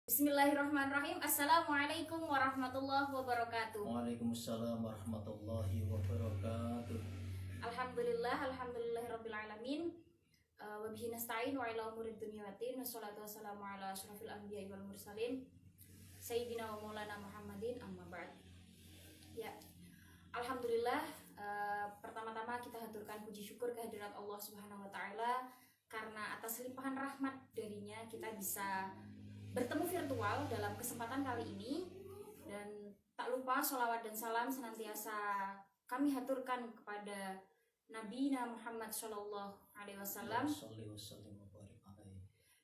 Bismillahirrahmanirrahim. Assalamualaikum warahmatullahi wabarakatuh. Waalaikumsalam warahmatullahi wabarakatuh. Alhamdulillahirabbil alamin. Wa bihi nasta'in wa ala umuri dunya waddin. Wassalatu wassalamu ala asyrofil anbiya'i wal mursalin sayyidina wa maulana Muhammadin, amma ba'd. Ya, alhamdulillah, pertama-tama kita haturkan puji syukur kehadirat Allah Subhanahu wa taala karena atas limpahan rahmat darinya kita bisa bertemu virtual dalam kesempatan kali ini. Dan tak lupa sholawat dan salam senantiasa kami haturkan kepada Nabi Muhammad Shallallahu Alaihi Wasallam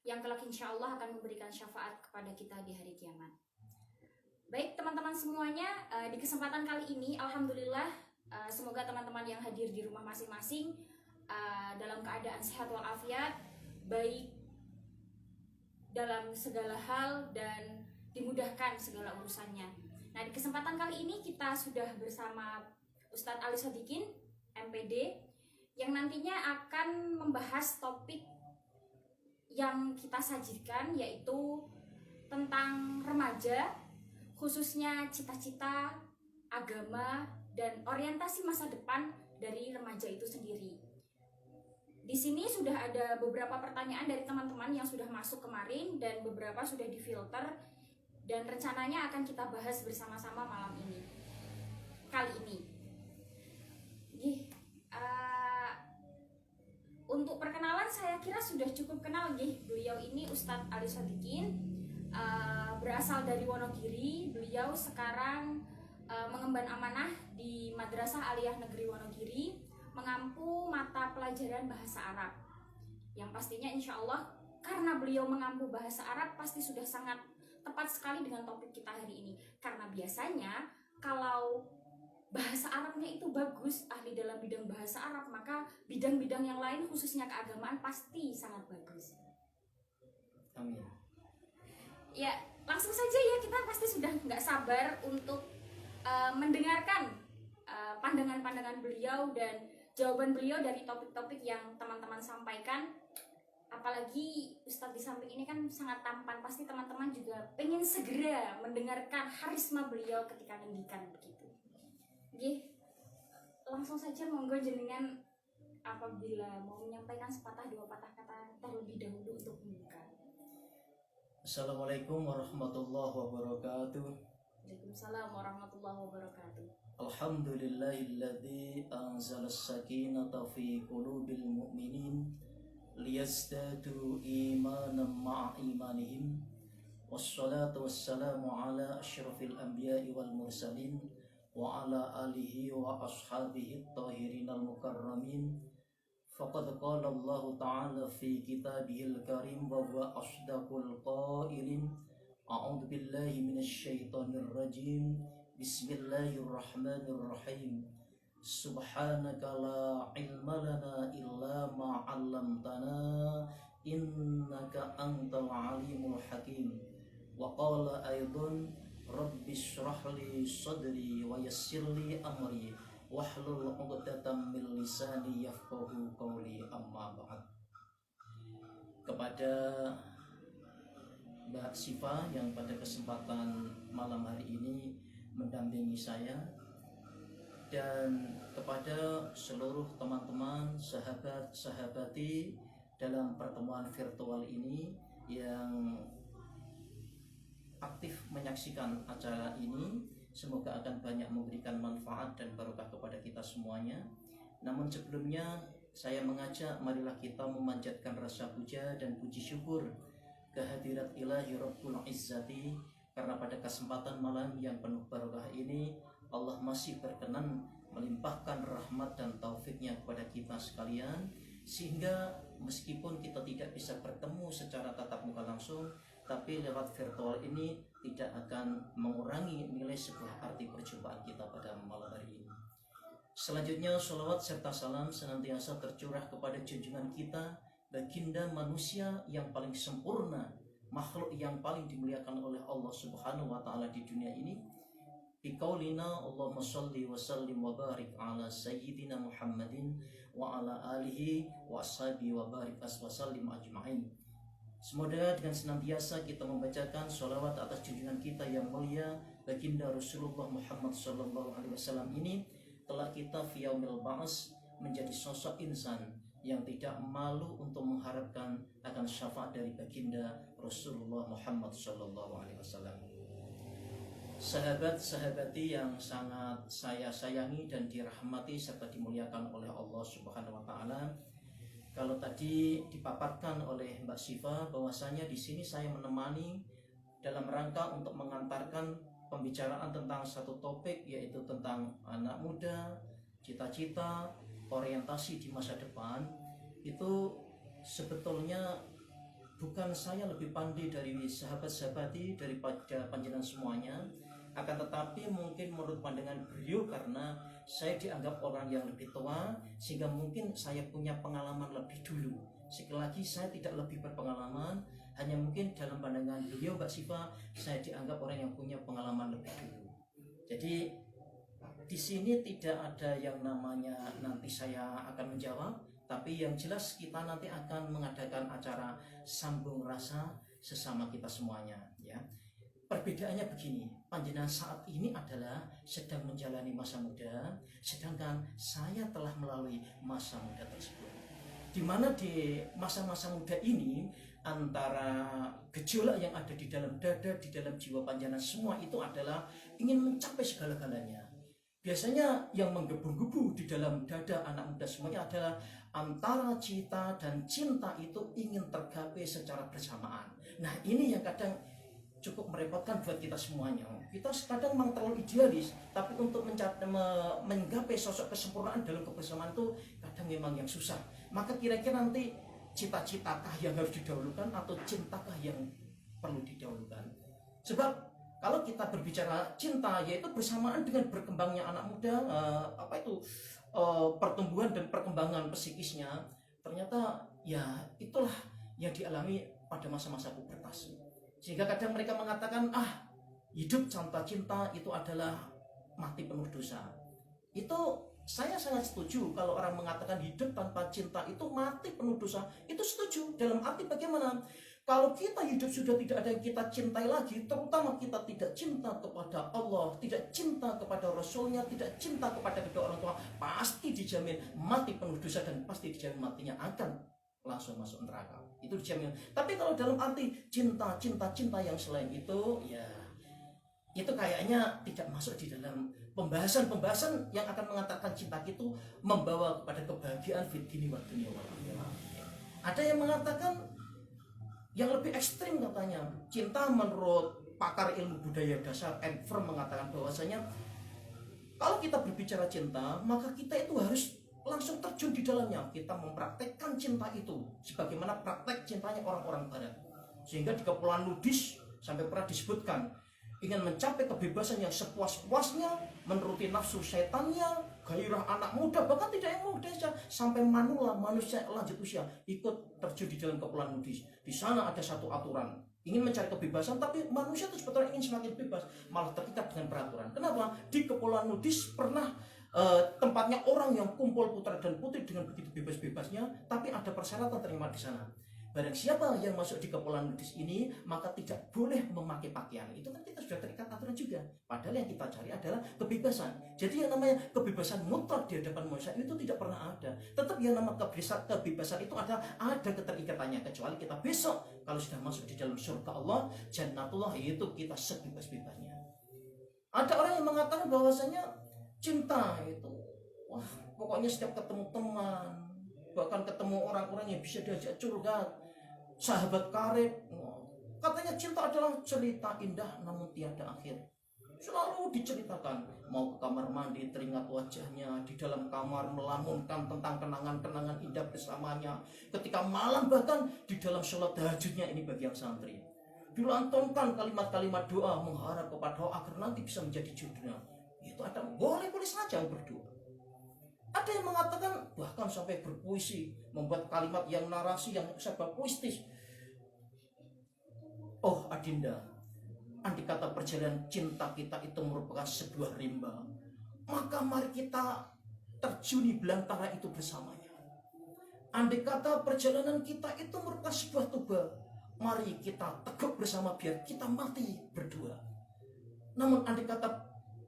yang kelak insya Allah akan memberikan syafaat kepada kita di hari kiamat. Baik teman-teman semuanya, di kesempatan kali ini alhamdulillah, semoga teman-teman yang hadir di rumah masing-masing dalam keadaan sehat walafiat, baik dalam segala hal dan dimudahkan segala urusannya. Nah, di kesempatan kali ini kita sudah bersama Ustadz Ali Sodikin, MPD, yang nantinya akan membahas topik yang kita sajikan, yaitu tentang remaja, khususnya cita-cita, agama, dan orientasi masa depan dari remaja itu sendiri. Di sini sudah ada beberapa pertanyaan dari teman-teman yang sudah masuk kemarin dan beberapa sudah difilter, dan rencananya akan kita bahas bersama-sama malam ini. Kali ini. Untuk perkenalan saya kira sudah cukup kenal beliau ini Ustadz Ali Sodikin, berasal dari Wonogiri. Beliau sekarang mengemban amanah di Madrasah Aliyah Negeri Wonogiri, mengampu mata pelajaran bahasa Arab, yang pastinya insya Allah karena beliau mengampu bahasa Arab pasti sudah sangat tepat sekali dengan topik kita hari ini. Karena biasanya kalau bahasa Arabnya itu bagus, ahli dalam bidang bahasa Arab, maka bidang-bidang yang lain khususnya keagamaan pasti sangat bagus. Amin. Ya, langsung saja ya, kita pasti sudah nggak sabar untuk mendengarkan pandangan-pandangan beliau dan jawaban beliau dari topik-topik yang teman-teman sampaikan. Apalagi Ustadz di samping ini kan sangat tampan, pasti teman-teman juga pengen segera mendengarkan harisma beliau ketika ngendikan begitu. Langsung saja monggo jenengan apabila mau menyampaikan sepatah dua patah kata terlebih dahulu untuk membuka. Assalamualaikum warahmatullahi wabarakatuh. Waalaikumsalam warahmatullahi wabarakatuh. Alhamdulillahilladzi anzala as-sakinata fi qulubil mu'minin liyazdadu imanan ma'a imanihim. Wassalatu wassalamu ala asyrafil anbiya'i wal mursalin wa ala alihi wa ashabihi at-tahirin al-mukarramin. Faqad qala Allah ta'ala fi kitabihil karim wa huwa asdaqul qailin. A'udzu billahi minasy syaithanir rajim. Bismillahirrahmanirrahim. Subhanaka la ilma lana illa ma 'allamtana innaka antal alimul hakim. Wa qala aidan rabbi shrah li sadri wa yassir li amri wahlul 'uqdatam min lisani yafqahu qawli, amma ba'd. Kepada Mbak Siva yang pada kesempatan malam hari ini mendampingi saya, dan kepada seluruh teman-teman, sahabat-sahabati dalam pertemuan virtual ini yang aktif menyaksikan acara ini, semoga akan banyak memberikan manfaat dan barokah kepada kita semuanya. Namun sebelumnya saya mengajak, marilah kita memanjatkan rasa puja dan puji syukur kehadirat ilahi Rabbul Izzati, karena pada kesempatan malam yang penuh barokah ini Allah masih berkenan melimpahkan rahmat dan taufiknya kepada kita sekalian, sehingga meskipun kita tidak bisa bertemu secara tatap muka langsung, tapi lewat virtual ini tidak akan mengurangi nilai sebuah arti perjumpaan kita pada malam hari ini. Selanjutnya, sholawat serta salam senantiasa tercurah kepada junjungan kita, baginda manusia yang paling sempurna, makhluk yang paling dimuliakan oleh Allah Subhanahu wa taala di dunia ini. Biqaulina Allahumma shalli wa sallim wa barik ala sayyidina Muhammadin wa ala alihi wa ashabihi wa barik wa sallim ajma'in. Semoga dengan senantiasa kita membacakan sholawat atas junjungan kita yang mulia baginda Rasulullah Muhammad SAW ini, telah kita fi yaumil ba'as menjadi sosok insan yang tidak malu untuk mengharapkan akan syafaat dari baginda Rasulullah Muhammad SAW. Sahabat-sahabati yang sangat saya sayangi dan dirahmati serta dimuliakan oleh Allah Subhanahu wa taala. Kalau tadi dipaparkan oleh Mbak Siva bahwasanya di sini saya menemani dalam rangka untuk mengantarkan pembicaraan tentang satu topik, yaitu tentang anak muda, cita-cita, orientasi di masa depan. Itu sebetulnya bukan saya lebih pandai dari sahabat-sahabati daripada panjenengan semuanya, akan tetapi mungkin menurut pandangan beliau karena saya dianggap orang yang lebih tua, sehingga mungkin saya punya pengalaman lebih dulu. Sekali lagi saya tidak lebih berpengalaman, hanya mungkin dalam pandangan beliau Mbak Siva saya dianggap orang yang punya pengalaman lebih dulu. Jadi di sini tidak ada yang namanya nanti saya akan menjawab, tapi yang jelas kita nanti akan mengadakan acara sambung rasa sesama kita semuanya, ya. Perbedaannya begini, panjenengan saat ini adalah sedang menjalani masa muda, sedangkan saya telah melalui masa muda tersebut. Di mana di masa-masa muda ini antara gejolak yang ada di dalam dada, di dalam jiwa panjenengan semua itu adalah ingin mencapai segala-galanya. Biasanya yang menggebu-gebu di dalam dada anak muda semuanya adalah antara cita dan cinta itu ingin tergapai secara bersamaan. Nah, ini yang kadang cukup merepotkan buat kita semuanya. Kita kadang memang terlalu idealis, tapi untuk menggapai sosok kesempurnaan dalam kebersamaan itu kadang memang yang susah. Maka kira-kira nanti cita-citakah yang harus didahulukan atau cintakah yang perlu didahulukan? Sebab kalau kita berbicara cinta, yaitu bersamaan dengan berkembangnya anak muda, pertumbuhan dan perkembangan psikisnya, ternyata ya itulah yang dialami pada masa-masa pubertas. Sehingga kadang mereka mengatakan, hidup tanpa cinta itu adalah mati penuh dosa. Itu saya sangat setuju. Kalau orang mengatakan hidup tanpa cinta itu mati penuh dosa, itu setuju. Dalam arti bagaimana? Kalau kita hidup sudah tidak ada yang kita cintai lagi, terutama kita tidak cinta kepada Allah, tidak cinta kepada Rasulnya, tidak cinta kepada kedua orang tua, pasti dijamin mati penuh dosa dan pasti dijamin matinya akan langsung masuk neraka. Itu dijamin. Tapi kalau dalam arti cinta yang selain itu, ya itu kayaknya tidak masuk di dalam pembahasan yang akan mengatakan cinta itu membawa kepada kebahagiaan fid dini wa dunya wal akhirah. Ada yang mengatakan yang lebih ekstrim, katanya cinta menurut pakar ilmu budaya dasar Enver mengatakan bahwasanya kalau kita berbicara cinta, maka kita itu harus langsung terjun di dalamnya. Kita mempraktekkan cinta itu sebagaimana praktek cintanya orang-orang barat. Sehingga di Kepulauan Nudis sampai pernah disebutkan ingin mencapai kebebasan yang sepuas-puasnya, menuruti nafsu setannya, gairah anak muda, bahkan tidak yang muda saja, sampai manula manusia lanjut usia ikut terjun di dalam Kepulauan Nudis. Di sana ada satu aturan, ingin mencari kebebasan, tapi manusia itu sebetulnya ingin semakin bebas, malah terikat dengan peraturan. Kenapa? Di Kepulauan Nudis pernah tempatnya orang yang kumpul putra dan putri dengan begitu bebas-bebasnya, tapi ada persyaratan terima di sana. Barang siapa yang masuk di Kepulauan Nudis ini, maka tidak boleh memakai pakaian. Itu kan kita sudah terikat aturan juga. Padahal yang kita cari adalah kebebasan. Jadi yang namanya kebebasan mutlak di hadapan manusia itu tidak pernah ada. Tetap yang namanya kebebasan itu ada keterikatannya. Kecuali kita besok kalau sudah masuk di dalam surga Allah, Jannatullah, itu kita sebebas-bebasnya. Ada orang yang mengatakan bahwasanya cinta itu, pokoknya setiap ketemu teman, bahkan ketemu orang-orang yang bisa diajak curhat, sahabat karib, katanya cinta adalah cerita indah namun tiada akhir. Selalu diceritakan, mau ke kamar mandi teringat wajahnya, di dalam kamar melamunkan tentang kenangan-kenangan indah bersamanya, ketika malam bahkan di dalam sholat tahajudnya. Ini bagi yang santri, dilantunkan kalimat-kalimat doa mengharap kepada Allah agar nanti bisa menjadi jodohnya. Itu ada, boleh saja berdoa. Ada yang mengatakan bahkan sampai berpuisi, membuat kalimat yang narasi yang serba puitis. Oh Adinda, andai kata perjalanan cinta kita itu merupakan sebuah rimba, maka mari kita terjuni belantara itu bersamanya. Andai kata perjalanan kita itu merupakan sebuah tuba, mari kita tegak bersama biar kita mati berdua. Namun andai kata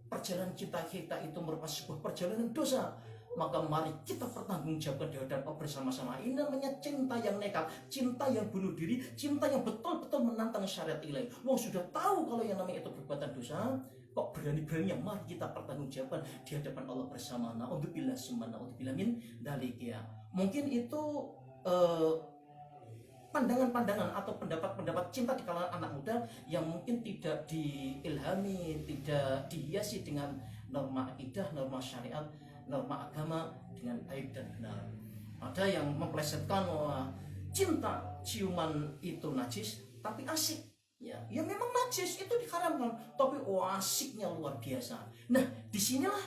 perjalanan cinta kita itu merupakan sebuah perjalanan dosa, maka mari kita pertanggungjawabkan di hadapan Allah bersama-sama. Ini namanya cinta yang nekat, cinta yang bunuh diri, cinta yang betul-betul menantang syariat ilahi. Wong sudah tahu kalau yang namanya itu perbuatan dosa, kok berani-berani yang mari kita pertanggungjawabkan di hadapan Allah bersama. Na'udzubillah summa na'udzubillah min dzalik ya. Mungkin itu pandangan-pandangan atau pendapat-pendapat cinta di kalangan anak muda yang mungkin tidak diilhami, tidak dihiasi dengan norma akidah, norma syariat, norma agama dengan baik dan benar. Ada yang memplesetkan bahwa cinta ciuman itu najis tapi asik. Ya memang najis itu diharamkan, tapi asiknya luar biasa. Nah, disinilah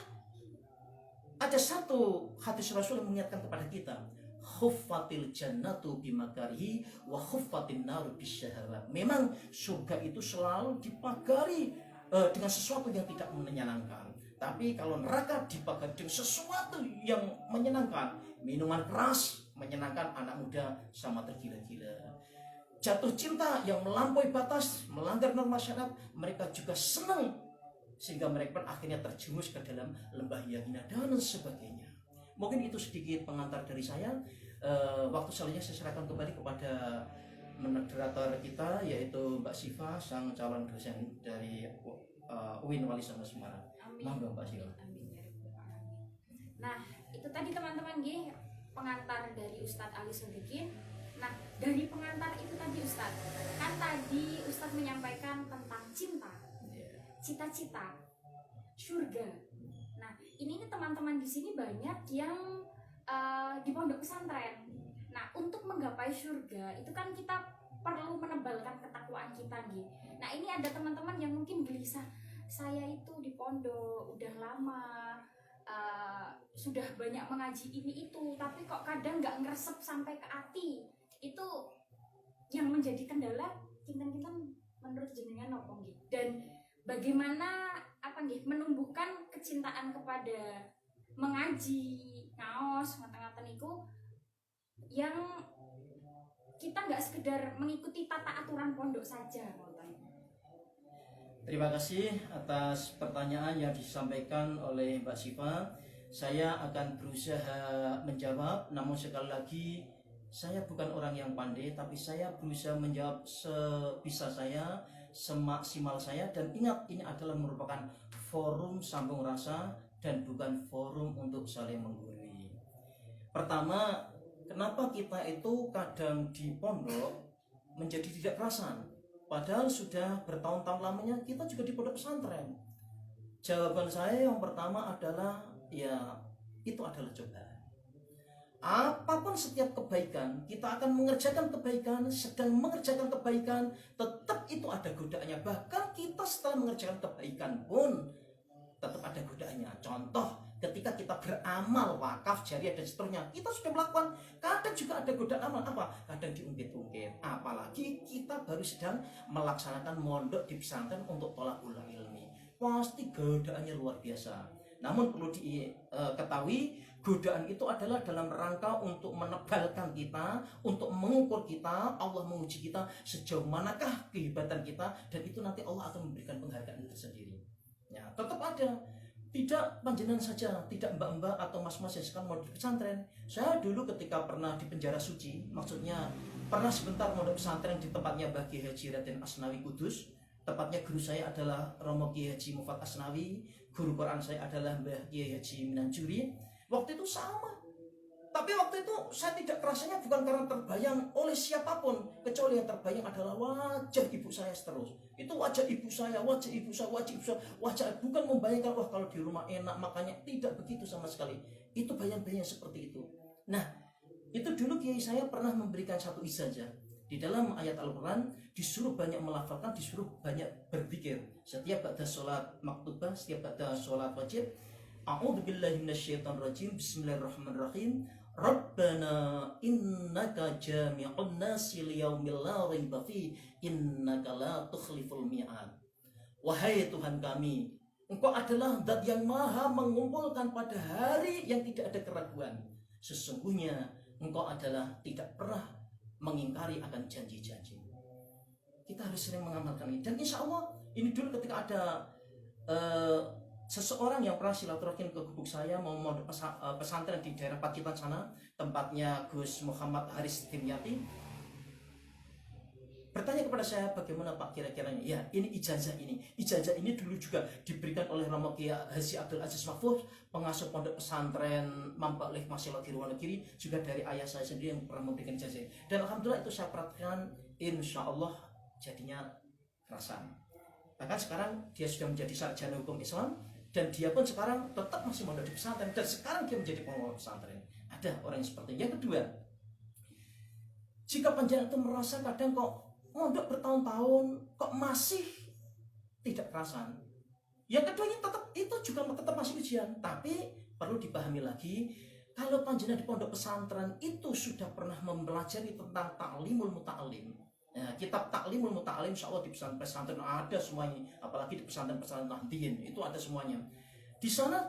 ada satu hadis Rasul yang mengingatkan kepada kita, khuffatil jannatu bimakarihi wa khuffatin naru bisyahawat. Memang surga itu selalu dipagari dengan sesuatu yang tidak menyenangkan. Tapi kalau neraka dipagari dengan sesuatu yang menyenangkan, minuman keras menyenangkan, anak muda sama tergila-gila. Jatuh cinta yang melampaui batas, melanggar norma syariat, mereka juga senang sehingga mereka pun akhirnya terjerumus ke dalam lembah yang hina dan sebagainya. Mungkin itu sedikit pengantar dari saya. Waktu selanjutnya saya serahkan kembali kepada moderator kita, yaitu Mbak Siva, sang calon dosen dari UIN Wali Songo Semarang. Monggo Mbak Siva. Nah, itu tadi teman-teman pengantar dari Ustadz Ali Sodikin. Nah, dari pengantar itu tadi Ustadz, kan tadi Ustadz menyampaikan tentang cinta, cita-cita, surga. Nah, ini teman-teman di sini banyak yang di pondok pesantren. Nah, untuk menggapai surga itu kan kita perlu menebalkan ketakwaan kita Nah, ini ada teman-teman yang mungkin gelisah, saya itu di pondok udah lama, sudah banyak mengaji ini itu, tapi kok kadang nggak ngeresep sampai ke hati. Itu yang menjadi kendala kinten-kinten menurut jenengan apa nggih? Dan bagaimana menumbuhkan kecintaan kepada mengaji, ngaos, ngaten-ngaten itu yang kita nggak sekedar mengikuti tata aturan pondok saja. Terima kasih atas pertanyaan yang disampaikan oleh Mbak Siva. Saya akan berusaha menjawab, namun sekali lagi saya bukan orang yang pandai, tapi saya berusaha menjawab sebisa saya, semaksimal saya. Dan ingat, ini adalah merupakan forum sambung rasa dan bukan forum untuk saling menggurui. Pertama, kenapa kita itu kadang di pondok menjadi tidak kerasan, padahal sudah bertahun-tahun lamanya kita juga di pondok pesantren? Jawaban saya yang pertama adalah itu adalah cobaan. Apapun setiap kebaikan, kita akan mengerjakan kebaikan, sedang mengerjakan kebaikan, tetap itu ada godaannya. Bahkan kita setelah mengerjakan kebaikan pun tetap ada godaannya. Contoh, ketika kita beramal wakaf, jariah dan seterusnya, kita sudah melakukan, kadang juga ada godaan amal apa? Kadang diungkit-ungkit. Apalagi kita baru sedang melaksanakan mondok di pesantren untuk thalabul ilmi, pasti godaannya luar biasa. Namun perlu diketahui, godaan itu adalah dalam rangka untuk menebalkan kita, untuk mengukur kita. Allah menguji kita sejauh manakah kehebatan kita, dan itu nanti Allah akan memberikan penghargaan tersendiri. Ya, tetap ada. Tidak panjenengan saja, tidak mbak-mbak atau mas-mas yang sekarang mau di pesantren. Saya dulu ketika pernah di penjara suci, maksudnya pernah sebentar mau di pesantren di tempatnya Bagi Haji Raden Asnawi Kudus. Tepatnya guru saya adalah Romo Kiai Haji Mufat Asnawi, guru Quran saya adalah Mbah Kiai Haji Minanjuri. Waktu itu sama, tapi waktu itu saya tidak kerasanya bukan karena terbayang oleh siapapun, kecuali yang terbayang adalah wajah ibu saya terus. Itu wajah ibu saya, wajah ibu saya, wajah bukan membayangkan wah kalau di rumah enak makanya, tidak begitu sama sekali. Itu bayang-bayang seperti itu. Nah, itu dulu Kiai saya pernah memberikan satu ijazah. Di dalam ayat Al-Quran disuruh banyak melafalkan, disuruh banyak berzikir. Setiap ba'da sholat maktubah, setiap ba'da sholat wajib, a'udzubillahi minasyaitonirrajim, bismillahirrahmanirrahim, Rabbana innaka jami'un nasi liyaumil la raiba fi innaka la tukhliful mi'ad. Wahai Tuhan kami, Engkau adalah zat yang maha mengumpulkan pada hari yang tidak ada keraguan. Sesungguhnya Engkau adalah tidak pernah mengingkari akan janji-janji. Kita harus sering mengamalkan ini. Dan insya Allah ini dulu ketika ada seseorang yang pernah silaturahim ke gubuk saya mau mondok pesantren di daerah Pacitan sana, tempatnya Gus Muhammad Haris Dimyati, bertanya kepada saya, bagaimana Pak kira-kiranya? Ya, ini ijazah ini dulu juga diberikan oleh Romo Kiai Haji Abdul Aziz Mahfuz, pengasuh pondok pesantren Mampak Lih Masilo di Ruwonogiri, juga dari ayah saya sendiri yang pernah memberikan ijazah. Dan alhamdulillah itu saya praktekkan, insya Allah jadinya kerasan. Bahkan sekarang dia sudah menjadi sarjana hukum Islam, dan dia pun sekarang tetap masih mondok di pesantren, dan sekarang dia menjadi pengelola pesantren. Ada orang yang seperti ini. Yang kedua, jika panjenengan itu merasa kadang kok mondok bertahun-tahun kok masih tidak kerasan, yang keduanya tetap itu juga tetap masih ujian. Tapi perlu dipahami lagi, kalau panjenengan di pondok pesantren itu sudah pernah mempelajari tentang ta'limul muta'alim. Nah, kitab Ta'limul Muta'alim insya Allah di pesantren ada semuanya, apalagi di pesantren-pesantren Nahdien itu ada semuanya. Di sana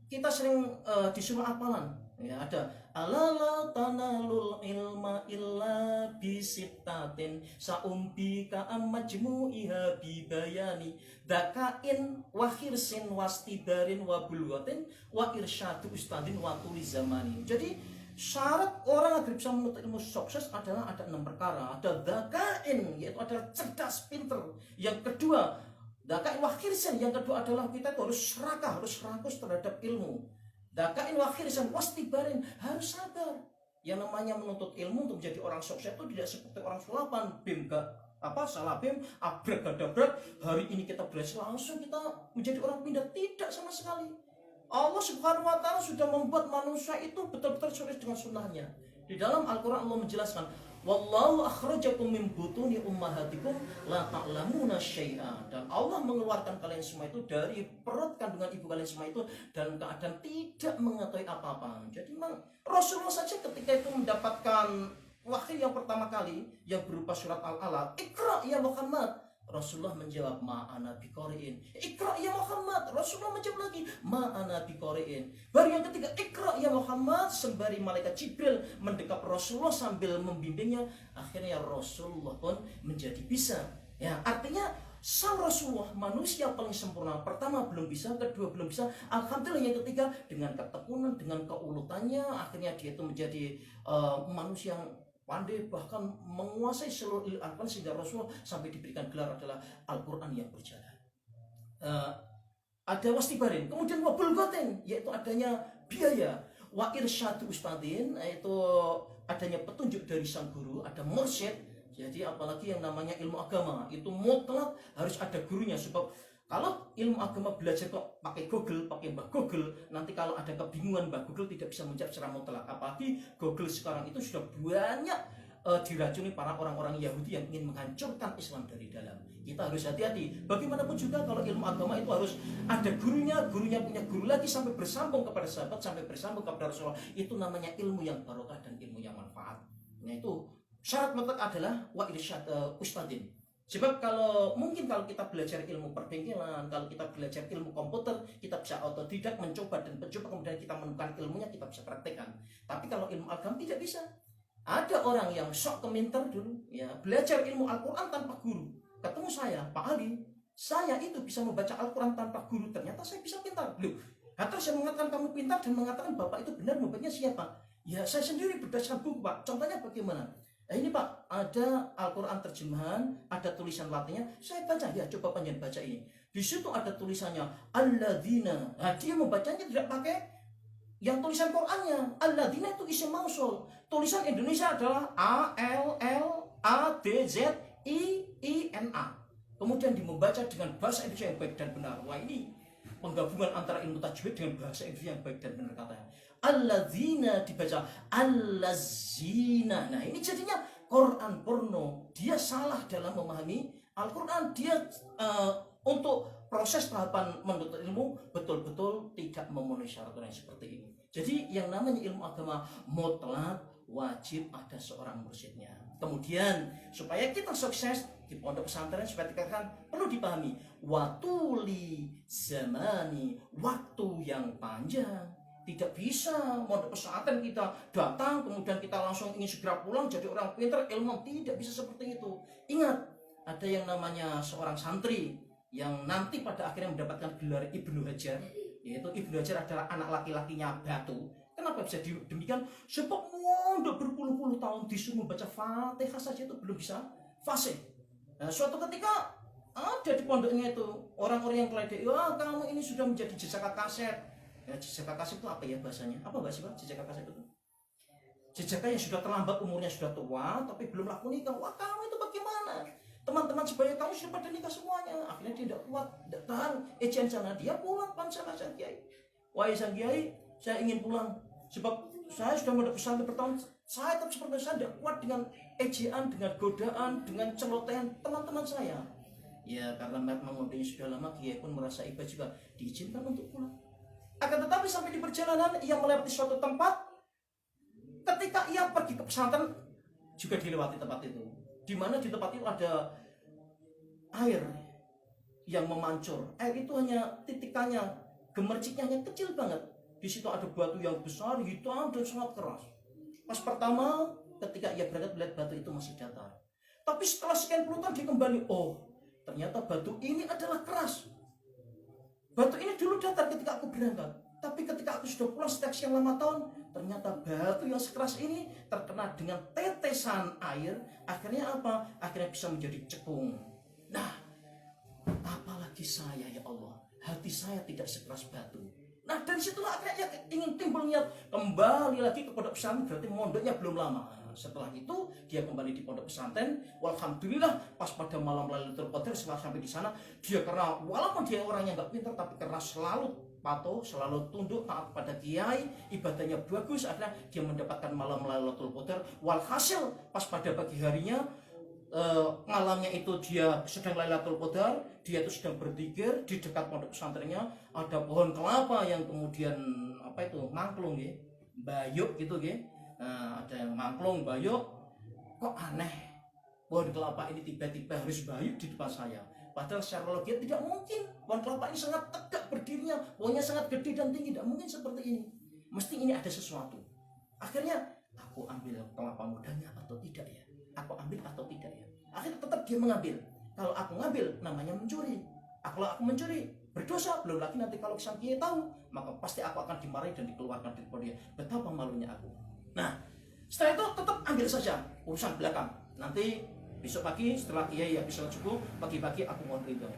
kita sering disuruh hafalan, ya ada alala tanalul ilma illa bisittatin saumbika amajmu'iha bibayani dakain wa khirsin wastibarin wa bulwatin wa irsyadu ustadin wa tuli zamani. Jadi syarat orang agar bisa menuntut ilmu sukses adalah ada 6 perkara. Ada dakain, yaitu adalah cerdas, pinter. Yang kedua, dakain wakhirsan. Yang kedua adalah kita itu harus serakah, harus rakus terhadap ilmu. Dakain wakhirsan, wastibarin, harus sabar. Yang namanya menuntut ilmu untuk menjadi orang sukses itu tidak seperti orang sulapan, bim gak salah bim, abrak gadabrak. Hari ini kita berhasil langsung kita menjadi orang pindah, tidak sama sekali. Allah Subhanahu wa Ta'ala sudah membuat manusia itu betul-betul sesuai dengan sunnahnya. Di dalam Al-Quran Allah menjelaskan, wallahu akhrajakum min butuni ummahatikum la ta'lamuna syai'a. Dan Allah mengeluarkan kalian semua itu dari perut kandungan ibu kalian semua itu dalam keadaan tidak mengetahui apa-apa. Jadi memang Rasulullah saja ketika itu mendapatkan wahyu yang pertama kali yang berupa surat Al-Alaq, Iqra ya Muhammad. Rasulullah menjawab, ma'ana biqari'in. Iqra ya Muhammad. Rasulullah menjawab lagi, ma'ana biqari'in. Baru yang ketiga, Iqra ya Muhammad. Sembari malaikat Jibril mendekap Rasulullah sambil membimbingnya, akhirnya Rasulullah pun menjadi bisa. Ya, artinya sang Rasulullah manusia paling sempurna. Pertama belum bisa, kedua belum bisa. Alhamdulillah yang ketiga dengan ketekunan, dengan keulutannya, akhirnya dia itu menjadi manusia yang pandai, bahkan menguasai seluruh ilmu Al-Quran, sehingga Rasulullah sampai diberikan gelar adalah Al-Quran yang berjalan. Ada wastibarin, kemudian wabul goten, yaitu adanya biaya. Wa irsyadu ustadin, yaitu adanya petunjuk dari sang guru, ada mursyid. Jadi apalagi yang namanya ilmu agama itu mutlak harus ada gurunya. Sebab kalau ilmu agama belajar kok pakai Google, pakai Mbah Google, nanti kalau ada kebingungan Mbah Google tidak bisa menjawab secara mutlak. Apalagi Google sekarang itu sudah banyak diracuni para orang-orang Yahudi yang ingin menghancurkan Islam dari dalam. Kita harus hati-hati. Bagaimanapun juga kalau ilmu agama itu harus ada gurunya, gurunya punya guru lagi sampai bersambung kepada sahabat, sampai bersambung kepada Rasulullah. Itu namanya ilmu yang barokah dan ilmu yang manfaat. Nah itu syarat mutlak adalah wa irsyad ustadin. Sebab kalau kita belajar ilmu perbengkelan, kalau kita belajar ilmu komputer, kita bisa otodidak mencoba dan mencoba, kemudian kita menemukan ilmunya, kita bisa praktekkan. Tapi kalau ilmu agama tidak bisa. Ada orang yang sok keminter dulu, ya belajar ilmu Al-Quran tanpa guru. Ketemu saya, Pak Ali, saya itu bisa membaca Al-Quran tanpa guru. Ternyata saya bisa pintar. Loh, terus saya mengatakan kamu pintar dan mengatakan Bapak itu benar, membacanya siapa? Ya saya sendiri berdasarkan buku, Pak. Contohnya bagaimana? Nah ini Pak, ada Al-Quran terjemahan, ada tulisan latinnya, saya baca, ya coba panjenengan baca ini. Di situ ada tulisannya alladzina. Nah dia membacanya tidak pakai yang tulisan Qurannya. Alladzina itu isim mausul. Tulisan Indonesia adalah ALLADZIINA. Kemudian membaca dengan bahasa Indonesia yang baik dan benar. Wah ini penggabungan antara ilmu tajwid dengan bahasa Indonesia yang baik dan benar katanya. Alladzina dibaca allazina. Nah ini jadinya Quran porno. Dia salah dalam memahami Al-Quran. Dia untuk proses tahapan menuntut ilmu betul-betul tidak memenuhi syarat yang seperti ini. Jadi yang namanya ilmu agama mutlak wajib ada seorang mursyidnya. Kemudian supaya kita sukses di pondok pesantren, supaya dikatakan perlu dipahami watuli zamani, waktu yang panjang. Tidak bisa pondok pesantren kita datang kemudian kita langsung ingin segera pulang jadi orang pintar ilmu, tidak bisa seperti itu. Ingat, ada yang namanya seorang santri yang nanti pada akhirnya mendapatkan gelar Ibnu Hajar, yaitu Ibnu Hajar adalah anak laki-lakinya Batu. Kenapa bisa demikian? Sebab mondok berpuluh-puluh tahun disuruh membaca Fatihah saja itu belum bisa fasih. Nah, suatu ketika ada di pondoknya itu orang-orang yang keledek, wah kamu ini sudah menjadi jejaka kaset. Ya, jejaka kaset itu apa ya bahasanya? Apa bahasa jejaka kaset itu? Jejaka yang sudah terlambat, umurnya sudah tua tapi belum laku nikah. Wah kamu itu bagaimana? Teman-teman sebaya kamu sudah pada nikah semuanya. Akhirnya dia tidak kuat, tidak tahan ejian sana, dia pulang pansel sang kiai. Wahai sang kiai, saya ingin pulang sebab saya sudah mondok pesantren bertahun. Saya tetap seperti saya tidak kuat dengan ejian, dengan godaan, dengan celotehan teman-teman saya. Ya karena memang mondoknya sudah lama, kiai pun merasa iba juga diizinkan untuk pulang. Akan tetapi sampai di perjalanan ia melewati suatu tempat. Ketika ia pergi ke pesantren juga dilewati tempat itu, di mana di tempat itu ada air yang memancur. Air itu hanya titikannya, gemerciknya hanya kecil banget. Di situ ada batu yang besar, hitam dan sangat keras. Pas pertama ketika ia berangkat melihat batu itu masih datar. Tapi setelah sekian puluh tahun dia kembali, oh ternyata batu ini adalah keras. Batu ini dulu datar ketika aku berangkat. Tapi ketika aku sudah pulang setelah sekian lama tahun, ternyata batu yang sekeras ini terkena dengan tetesan air. Akhirnya apa? Akhirnya bisa menjadi cekung. Nah, apalagi saya ya Allah, hati saya tidak sekeras batu. Nah dari situlah akhirnya ingin timbul niat kembali lagi ke pondok pesantren, berarti mondoknya belum lama. Setelah itu dia kembali di pondok pesantren. Alhamdulillah pas pada malam Lailatul Qadar setelah sampai di sana, dia karena walaupun dia orangnya nggak pintar tapi karena selalu patuh, selalu tunduk taat pada kiai, ibadahnya bagus, akhirnya dia mendapatkan malam Lailatul Qadar. Walhasil pas pada pagi harinya, malamnya itu dia sedang Lailatul Qadar, dia itu sedang berzikir di dekat pondok pesantrennya ada pohon kelapa yang kemudian apa itu mangklung ya, bayuk gitu ya. Nah, ada yang mangklung bayuk, kok aneh pohon kelapa ini tiba-tiba harus bayuk di depan saya. Padahal secara logika tidak mungkin, pohon kelapa ini sangat tegak berdirinya, pohonnya sangat gede dan tinggi, tidak mungkin seperti ini. Mesti ini ada sesuatu. Akhirnya aku ambil kelapa mudanya atau tidak ya? Aku ambil atau tidak ya? Akhirnya tetap dia mengambil. Kalau aku ngambil namanya mencuri. Kalau aku mencuri berdosa, belum lagi nanti kalau sang kiai tahu, maka pasti aku akan dimarahi dan dikeluarkan dari pondok. Betapa malunya aku. Nah, setelah itu tetap ambil saja urusan belakang. Nanti besok pagi setelah kiai habis sholat subuh, pagi-pagi aku mohon ridho.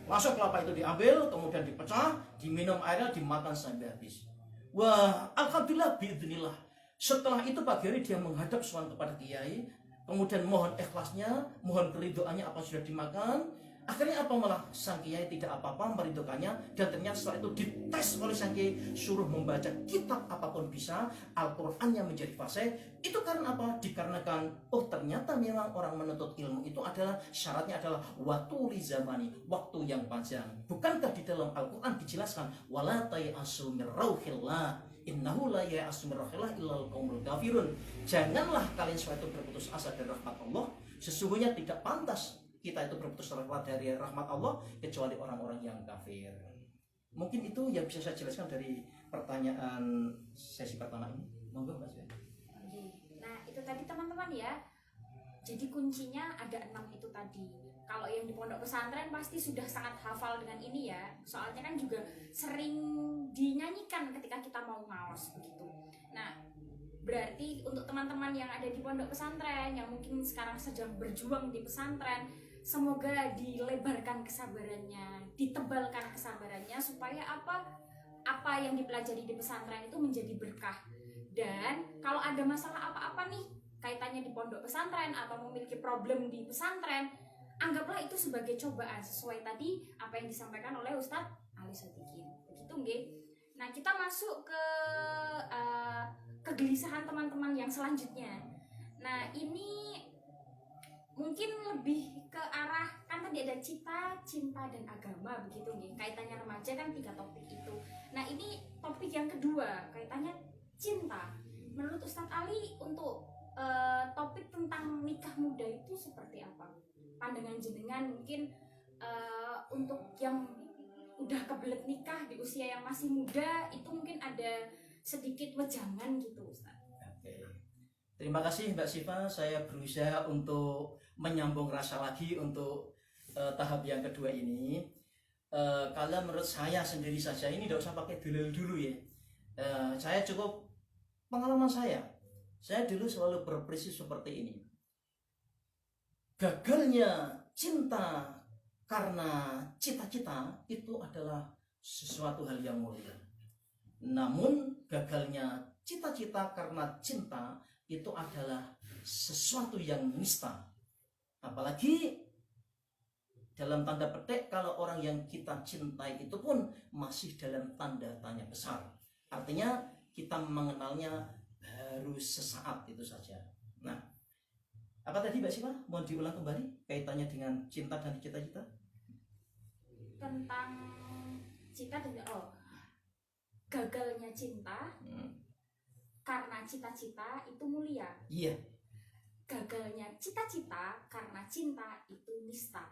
Langsung kelapa itu diambil, kemudian dipecah, diminum airnya, dimakan sampai habis. Wah, alhamdulillah biidznillah. Setelah itu pagi hari dia menghadap soal kepada kiai, kemudian mohon ikhlasnya, mohon keridhoannya apa sudah dimakan. Akhirnya apa, malah sang kiai tidak apa-apa meridhokannya, dan ternyata setelah itu dites oleh sang kiai, suruh membaca kitab apapun bisa, Al-Qur'annya menjadi fasih. Itu karena apa? Dikarenakan oh ternyata memang orang menuntut ilmu itu adalah syaratnya adalah watuli zamani, waktu yang panjang. Bukankah di dalam Al-Qur'an dijelaskan wala tayasu mir rauhillah innahu la ya'asu mir rauhillah illal qaumul kafirun. Janganlah kalian suatu berputus asa dari rahmat Allah, sesungguhnya tidak pantas kita itu berputus asa dari rahmat Allah kecuali orang-orang yang kafir. Mungkin itu yang bisa saya jelaskan dari pertanyaan sesi pertama ini. Monggo Mas. Nah itu tadi teman-teman ya. Jadi kuncinya ada 6 itu tadi. Kalau yang di pondok pesantren pasti sudah sangat hafal dengan ini ya. Soalnya kan juga sering dinyanyikan ketika kita mau ngaos begitu. Nah berarti untuk teman-teman yang ada di pondok pesantren yang mungkin sekarang sedang berjuang di pesantren, semoga dilebarkan kesabarannya, ditebalkan kesabarannya supaya apa yang dipelajari di pesantren itu menjadi berkah. Dan kalau ada masalah apa-apa nih kaitannya di pondok pesantren atau memiliki problem di pesantren, anggaplah itu sebagai cobaan sesuai tadi apa yang disampaikan oleh Ustadz Ali Sodikin. Begitu nggih. Nah, kita masuk ke kegelisahan teman-teman yang selanjutnya. Nah, ini mungkin lebih ke arah, kan tadi ada cita, cinta, dan agama begitu nih. Kaitannya remaja kan 3 topik itu. Nah, ini topik yang kedua, kaitannya cinta. Menurut Ustadz Ali untuk topik tentang nikah muda itu seperti apa? Pandangan jenengan mungkin untuk yang udah kebelet nikah di usia yang masih muda itu mungkin ada sedikit wejangan gitu Ustadz. Oke. Terima kasih Mbak Siva, saya berusaha untuk menyambung rasa lagi untuk tahap yang kedua ini. Kalau menurut saya sendiri saja, ini tidak usah pakai dalil dulu ya. Saya cukup pengalaman saya dulu selalu berprinsip seperti ini. Gagalnya cinta karena cita-cita itu adalah sesuatu hal yang mulia. Namun gagalnya cita-cita karena cinta itu adalah sesuatu yang nista. Apalagi dalam tanda petik kalau orang yang kita cintai itu pun masih dalam tanda tanya besar. Artinya kita mengenalnya baru sesaat itu saja. Nah, apa tadi Mbak Siva? Mau diulang kembali kaitannya dengan cinta dan cita-cita? Tentang cinta dan gagalnya cinta karena cita-cita itu mulia. Iya. Gagalnya cita-cita karena cinta itu nista.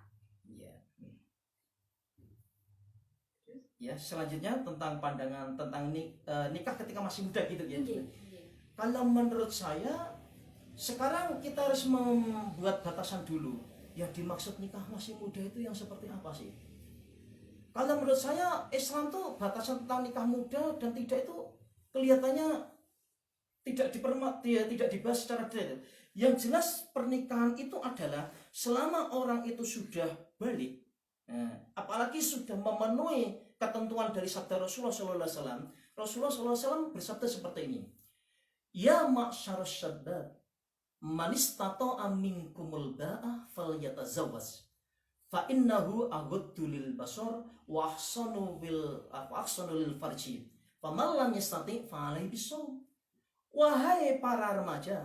Iya. Ya, selanjutnya tentang pandangan tentang nikah ketika masih muda gitu ya. Kalau menurut saya sekarang kita harus membuat batasan dulu. Yang dimaksud nikah masih muda itu yang seperti apa sih? Kalau menurut saya Islam tuh batasan tentang nikah muda dan tidak itu kelihatannya tidak dibahas secara detail. Yang jelas pernikahan itu adalah selama orang itu sudah balik, apalagi sudah memenuhi ketentuan dari sabda Rasulullah SAW. Rasulullah SAW bersabda seperti ini. Ya ma'syarus syabab, man istata'a minkumul ba'ah falyatazawwaj. Fa innahu aghaddu lil basar wa ahsanu lil farji. Fa man lam yastati' fa alaihi bisawm. Wahai para remaja,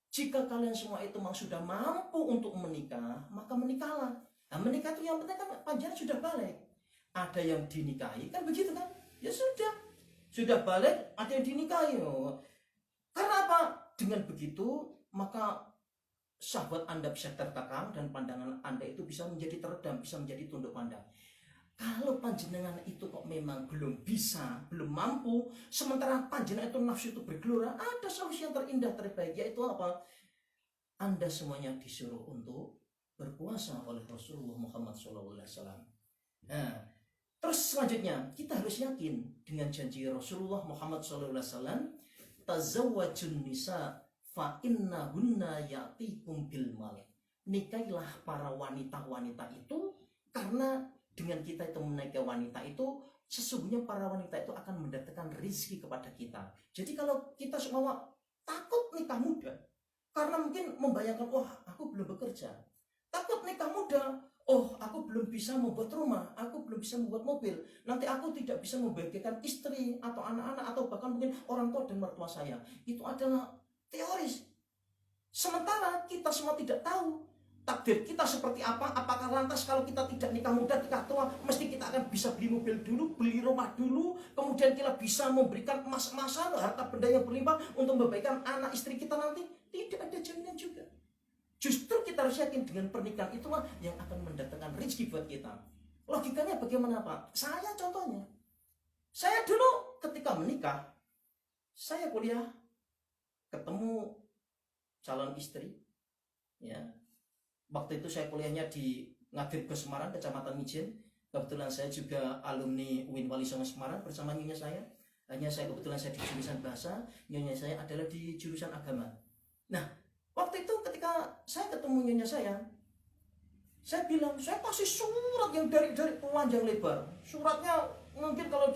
jika kalian semua itu memang sudah mampu untuk menikah, maka menikahlah. Nah, menikah itu yang penting kan panjenengan sudah balik. Ada yang dinikahi, kan begitu kan? Ya sudah balik, ada yang dinikahi. Karena apa? Dengan begitu, maka sahabat Anda bisa terkekang dan pandangan Anda itu bisa menjadi teredam, bisa menjadi tunduk pandang. Kalau panjenengan itu kok memang belum bisa, belum mampu, sementara panjenengan itu nafsu itu bergelora, ada solusi yang terindah, terbaik, yaitu apa? Anda semuanya disuruh untuk berpuasa oleh Rasulullah Muhammad SAW. Nah, terus selanjutnya kita harus yakin dengan janji Rasulullah Muhammad SAW, tazawwajun nisa fa innahunna ya'tikum bil mal. Nikahilah para wanita-wanita itu, karena dengan kita itu menikah wanita itu, sesungguhnya para wanita itu akan mendatangkan rezeki kepada kita. Jadi kalau kita semua takut nikah muda, karena mungkin membayangkan, wah aku belum bekerja, takut nikah muda, oh aku belum bisa membuat rumah, aku belum bisa membuat mobil, nanti aku tidak bisa membahagiakan istri atau anak-anak atau bahkan mungkin orang tua dan mertua saya. Itu adalah teoris. Sementara kita semua tidak tahu takdir kita seperti apa. Apakah lantas kalau kita tidak nikah muda, nikah tua, mesti kita akan bisa beli mobil dulu, beli rumah dulu, kemudian kita bisa memberikan emas-emasan, harta benda yang berlimpah untuk membaikan anak istri kita nanti? Tidak ada jaminan juga. Justru kita harus yakin dengan pernikahan itulah yang akan mendatangkan rezeki buat kita. Logikanya bagaimana Pak? Saya contohnya, saya dulu ketika menikah, saya kuliah, ketemu calon istri, ya. Waktu itu saya kuliahnya di Ngagrib ke Semarang, Kecamatan Mijen. Kebetulan saya juga alumni UIN Wali Songo Semarang bersama nyonya saya. Hanya kebetulan saya di jurusan bahasa, nyonya saya adalah di jurusan agama. Nah, waktu itu ketika saya ketemu nyonya saya bilang, saya kasih surat yang dari panjang lebar. Suratnya mungkin kalau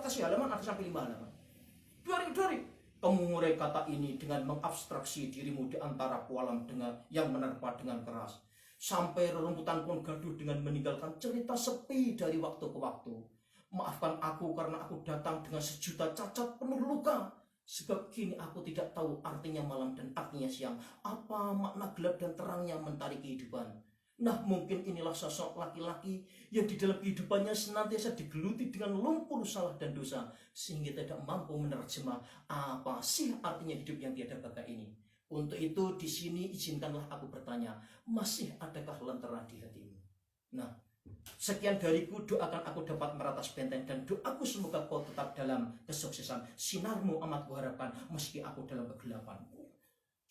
kasih halaman ada sampai 5 halaman. Dari kemurai kata ini dengan mengabstraksi dirimu di antara kualam dengan yang menerpa dengan keras. Sampai rerumputan pun gaduh dengan meninggalkan cerita sepi dari waktu ke waktu. Maafkan aku karena aku datang dengan sejuta cacat penuh luka. Sebab kini aku tidak tahu artinya malam dan artinya siang. Apa makna gelap dan terangnya mentari kehidupan. Nah, mungkin inilah sosok laki-laki yang di dalam kehidupannya senantiasa digeluti dengan lumpur salah dan dosa, sehingga tidak mampu menerjemah apa sih artinya hidup yang tiada bagai ini. Untuk itu di sini izinkanlah aku bertanya, masih adakah lentera di hatimu? Nah, sekian dariku, doakan aku dapat meratas benteng, dan doaku semoga kau tetap dalam kesuksesan. Sinarmu amat kuharapkan meski aku dalam kegelapan.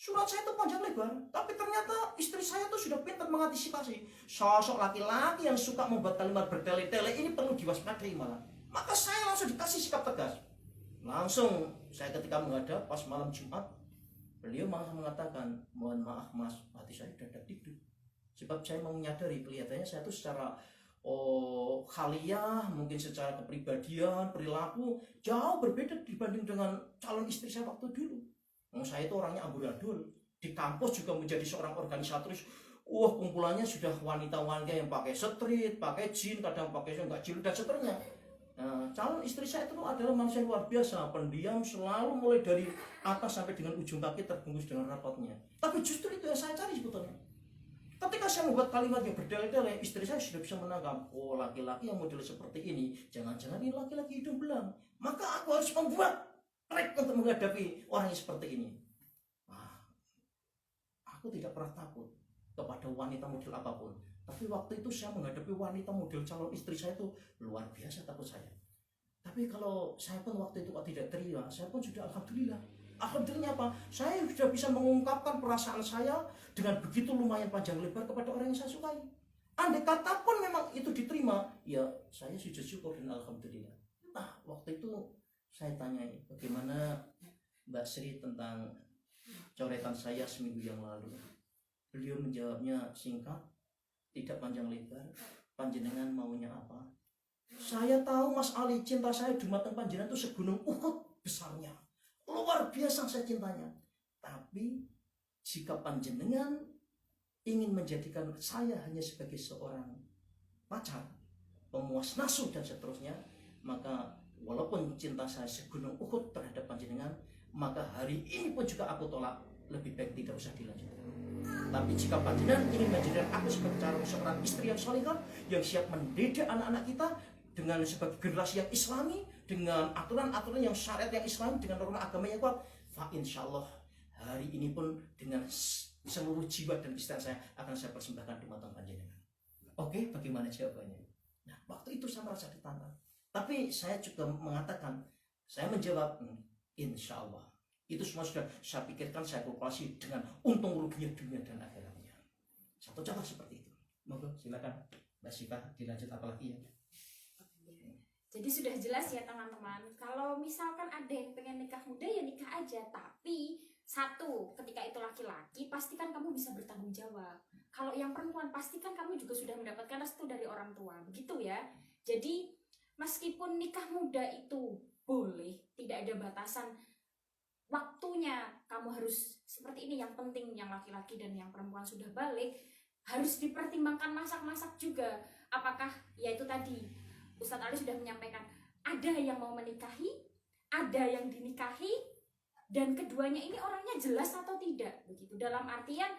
Surat saya itu panjang lebar, tapi ternyata istri saya tuh sudah pintar mengantisipasi. Sosok laki-laki yang suka membuat kalimat bertele-tele ini perlu diwaspadai malah. Maka saya langsung dikasih sikap tegas. Langsung saya ketika menghadap pas malam Jumat, beliau malah mengatakan, mohon maaf mas, hati saya dadak dikduk. Sebab saya mau menyadari kelihatannya saya tuh secara khaliyah, mungkin secara kepribadian, perilaku jauh berbeda dibanding dengan calon istri saya waktu dulu. Saya itu orangnya amburadul. Di kampus juga menjadi seorang organisator. Wah, kumpulannya sudah wanita-wanita yang pakai street, pakai jeans, kadang pakai enggak jilid dan seterusnya. Nah, calon istri saya itu adalah manusia luar biasa, pendiam, selalu mulai dari atas sampai dengan ujung kaki terbungkus dengan rapotnya. Tapi justru itu yang saya cari sebetulnya. Ketika saya membuat kalimat yang berdele-dele, istri saya sudah bisa menangkap, oh laki-laki yang model seperti ini, jangan-jangan ini laki-laki hidung belang. Maka aku harus membuat trik untuk menghadapi orang yang seperti ini. Aku tidak pernah takut kepada wanita model apapun. Tapi waktu itu saya menghadapi wanita model calon istri saya itu luar biasa takut saya. Tapi kalau saya pun waktu itu tidak terima, saya pun sudah alhamdulillah. Alhamdulillah apa? Saya sudah bisa mengungkapkan perasaan saya dengan begitu lumayan panjang lebar kepada orang yang saya sukai. Andai kata pun memang itu diterima, ya saya sujud syukur dan alhamdulillah. Nah, waktu itu saya tanyai, bagaimana Mbak Sri tentang coretan saya seminggu yang lalu. Beliau menjawabnya singkat, tidak panjang lebar. Panjenengan maunya apa? Saya tahu Mas Ali, cinta saya dumateng panjenengan itu segunung Uhud besarnya. Luar biasa saya cintanya. Tapi jika panjenengan ingin menjadikan saya hanya sebagai seorang pacar, pemuas nafsu dan seterusnya, maka walaupun cinta saya segunung Uhud terhadap panjenengan, maka hari ini pun juga aku tolak. Lebih baik tidak usah dilanjutkan. Tapi jika panjenengan ingin menjadikan aku sebagai seorang istri yang salihah, yang siap mendidik anak-anak kita dengan sebagai generasi yang islami, dengan aturan-aturan yang syariat yang islami, dengan norma agama yang kuat, fa insyaallah hari ini pun dengan seluruh jiwa dan pikiran saya akan saya persembahkan dumateng panjenengan. Oke, bagaimana jawabannya? Nah, waktu itu saya merasa ditantang. Tapi saya juga mengatakan, saya menjawab, insyaallah. Itu semua sudah saya pikirkan, saya kalkulasi dengan untung ruginya dunia dan akhiratnya. Satu contoh seperti itu. Monggo silakan Mbak Syifa dilanjut apalagi ya. Jadi sudah jelas ya teman-teman, kalau misalkan ada yang pengen nikah muda ya nikah aja. Tapi satu, ketika itu laki-laki pastikan kamu bisa bertanggung jawab. Kalau yang perempuan pastikan kamu juga sudah mendapatkan restu dari orang tua. Begitu ya. Jadi meskipun nikah muda itu boleh, tidak ada batasan waktunya kamu harus seperti ini. Yang penting yang laki-laki dan yang perempuan sudah balik harus dipertimbangkan masak-masak juga. Apakah ya itu tadi Ustadz Ali sudah menyampaikan, ada yang mau menikahi, ada yang dinikahi, dan keduanya ini orangnya jelas atau tidak begitu. Dalam artian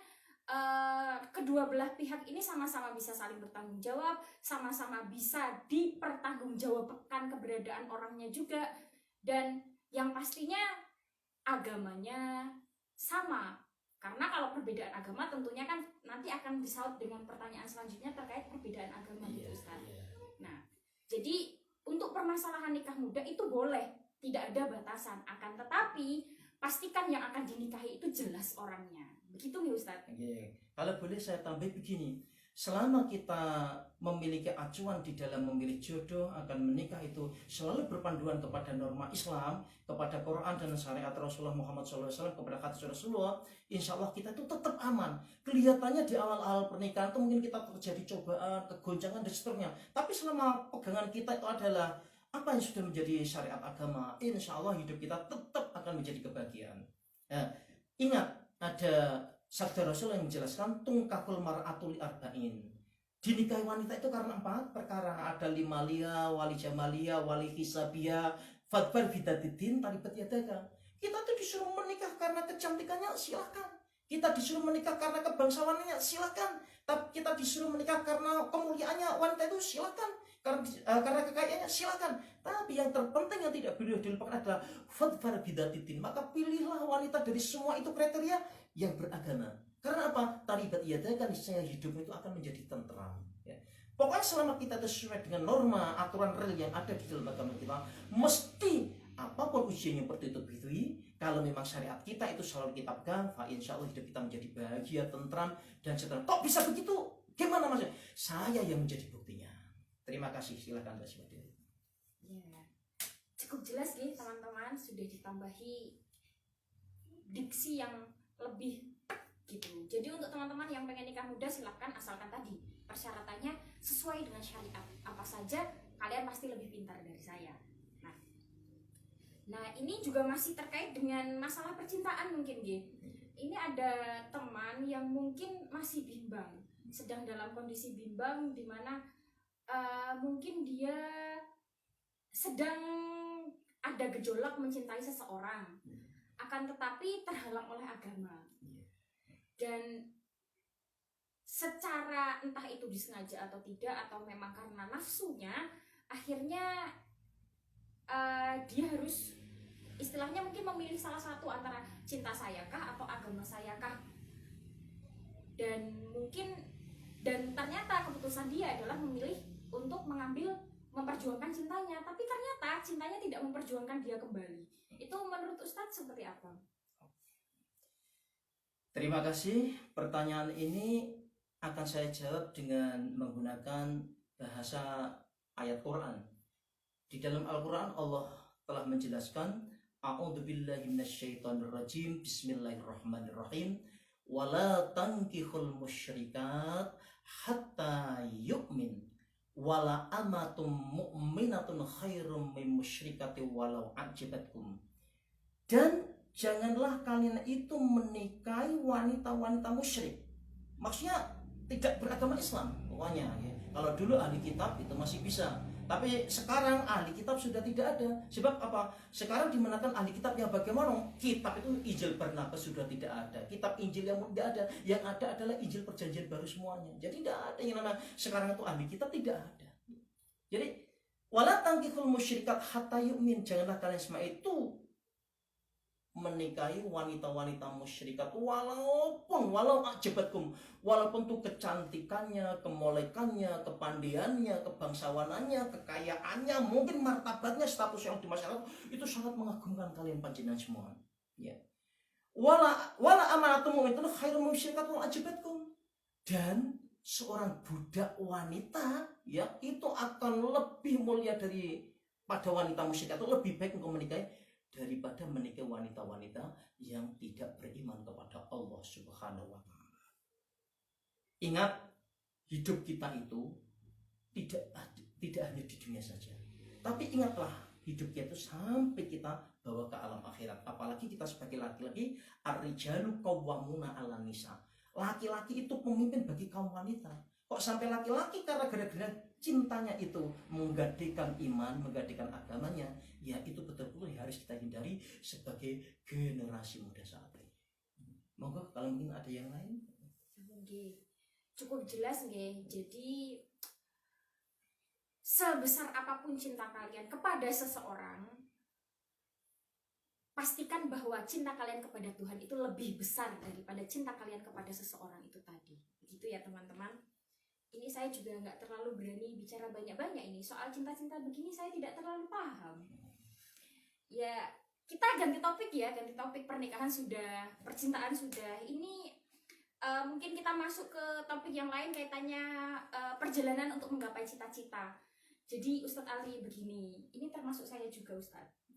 kedua belah pihak ini sama-sama bisa saling bertanggung jawab, sama-sama bisa dipertanggungjawabkan keberadaan orangnya juga, dan yang pastinya agamanya sama. Karena kalau perbedaan agama tentunya kan nanti akan disaut dengan pertanyaan selanjutnya terkait perbedaan agama gitu Ustaz. Nah, jadi untuk permasalahan nikah muda itu boleh, tidak ada batasan. Akan tetapi pastikan yang akan dinikahi itu jelas orangnya. Begitu nih Ustaz. Kalau boleh saya tambah begini. Selama kita memiliki acuan di dalam memilih jodoh akan menikah itu selalu berpanduan kepada norma Islam, kepada Quran dan syariat Rasulullah Muhammad SAW, kepada hadis Rasulullah, insya Allah kita itu tetap aman. Kelihatannya di awal-awal pernikahan itu mungkin kita terjadi cobaan, kegoncangan dan seterusnya. Tapi selama pegangan kita itu adalah apa yang sudah menjadi syariat agama, insya Allah hidup kita tetap akan menjadi kebahagiaan. Nah, ingat ada sabda Rasul yang menjelaskan tungkahul mar'atul arba'in. Dinikahi wanita itu karena 4 perkara. Ada limalia, wali jamalia, wali hisabia, fadbar bidadidin, taribat yadaka. Kita tuh disuruh menikah karena kecantikannya, silakan. Kita disuruh menikah karena kebangsawannya, silakan. Tapi kita disuruh menikah karena kemuliaannya wanita itu, silakan. Karena kekayaannya, silakan. Tapi yang terpenting yang tidak boleh dilupakan adalah fadbar bidadidin. Maka pilihlah wanita dari semua itu kriteria yang beragama. Karena apa? Taribat yadaka, niscaya hidup itu akan menjadi tentram. Ya. Pokoknya selama kita sesuai dengan norma aturan real yang ada di dalam agama kita, mesti apapun ujiannya bertubi-tubi, kalau memang syariat kita itu selalu kita pegang, insya Allah hidup kita menjadi bahagia, tentram, dan seterusnya. Kok bisa begitu? Gimana maksudnya? Saya yang menjadi buktinya. Terima kasih, silakan Mbak Simati. Ya, cukup jelas nih teman-teman, sudah ditambahi diksi yang lebih gitu. Jadi untuk teman-teman yang pengen nikah muda silahkan, asalkan tadi persyaratannya sesuai dengan syariat. Apa saja kalian pasti lebih pintar dari saya. Nah ini juga masih terkait dengan masalah percintaan mungkin G. Ini ada teman yang mungkin masih bimbang, sedang dalam kondisi bimbang di mana mungkin dia sedang ada gejolak mencintai seseorang, akan tetapi terhalang oleh agama. Dan secara entah itu disengaja atau tidak, atau memang karena nafsunya, akhirnya dia harus istilahnya mungkin memilih salah satu antara cinta saya kah atau agama saya kah. Dan ternyata keputusan dia adalah memilih untuk memperjuangkan cintanya, tapi ternyata cintanya tidak memperjuangkan dia kembali. Itu menurut Ustadz seperti apa? Terima kasih. Pertanyaan ini akan saya jawab dengan menggunakan bahasa ayat Quran. Di dalam Al-Quran Allah telah menjelaskan, A'udzubillahi minasyaitonirrajim, Bismillahirrahmanirrahim, wala tankihul musyrikat hatta yu'min, wala amatum mu'minatun khairum min musyrikati walau ajibatkum. Dan janganlah kalian itu menikahi wanita-wanita musyrik. Maksudnya tidak beragama Islam pokoknya ya. Kalau dulu ahli kitab itu masih bisa, tapi sekarang ahli kitab sudah tidak ada. Sebab apa? Sekarang dimenangkan ahli kitab yang bagaimana? Kitab itu Injil Barnabas sudah tidak ada. Kitab Injil yang tidak ada. Yang ada adalah Injil Perjanjian Baru semuanya. Jadi tidak ada yang namanya sekarang itu ahli kitab, tidak ada. Jadi wala tankihul musyrikat hatta yu'min, janganlah kalian semua itu menikahi wanita-wanita musyrikat walau ajabatkum, walaupun tuh kecantikannya, kemolekannya, kepandaiannya, kebangsawanannya, kekayaannya, mungkin martabatnya, status yang di masyarakat itu sangat mengagumkan kalian panjenengan semua. Ya. Wala amanatum mu'minatun khairum musyrikat walau ajabatkum. Dan seorang budak wanita ya itu akan lebih mulia daripada wanita musyrikat, itu lebih baik untuk menikahi daripada menikah wanita-wanita yang tidak beriman kepada Allah Subhanahu wa Ta'ala. Ingat, hidup kita itu tidak hanya di dunia saja, tapi ingatlah hidup kita itu sampai kita bawa ke alam akhirat. Apalagi kita sebagai laki-laki, ar-rijalu qawwamuna 'alan nisa. Laki-laki itu pemimpin bagi kaum wanita. Kok sampai laki-laki karena gara-gara cintanya itu menggadaikan iman, menggadaikan agamanya, ya itu betul-betul harus kita hindari sebagai generasi muda saat ini. Monggo kalau mungkin ada yang lain. Cukup jelas nggih. Jadi sebesar apapun cinta kalian kepada seseorang, pastikan bahwa cinta kalian kepada Tuhan itu lebih besar daripada cinta kalian kepada seseorang itu tadi. Begitu ya teman-teman. Ini saya juga nggak terlalu berani bicara banyak-banyak ini. Soal cinta-cinta begini saya tidak terlalu paham. Ya, kita ganti topik ya. Ganti topik, pernikahan sudah, percintaan sudah. Ini mungkin kita masuk ke topik yang lain kaitannya perjalanan untuk menggapai cita-cita. Jadi Ustadz Ali begini, ini termasuk saya juga Ustadz.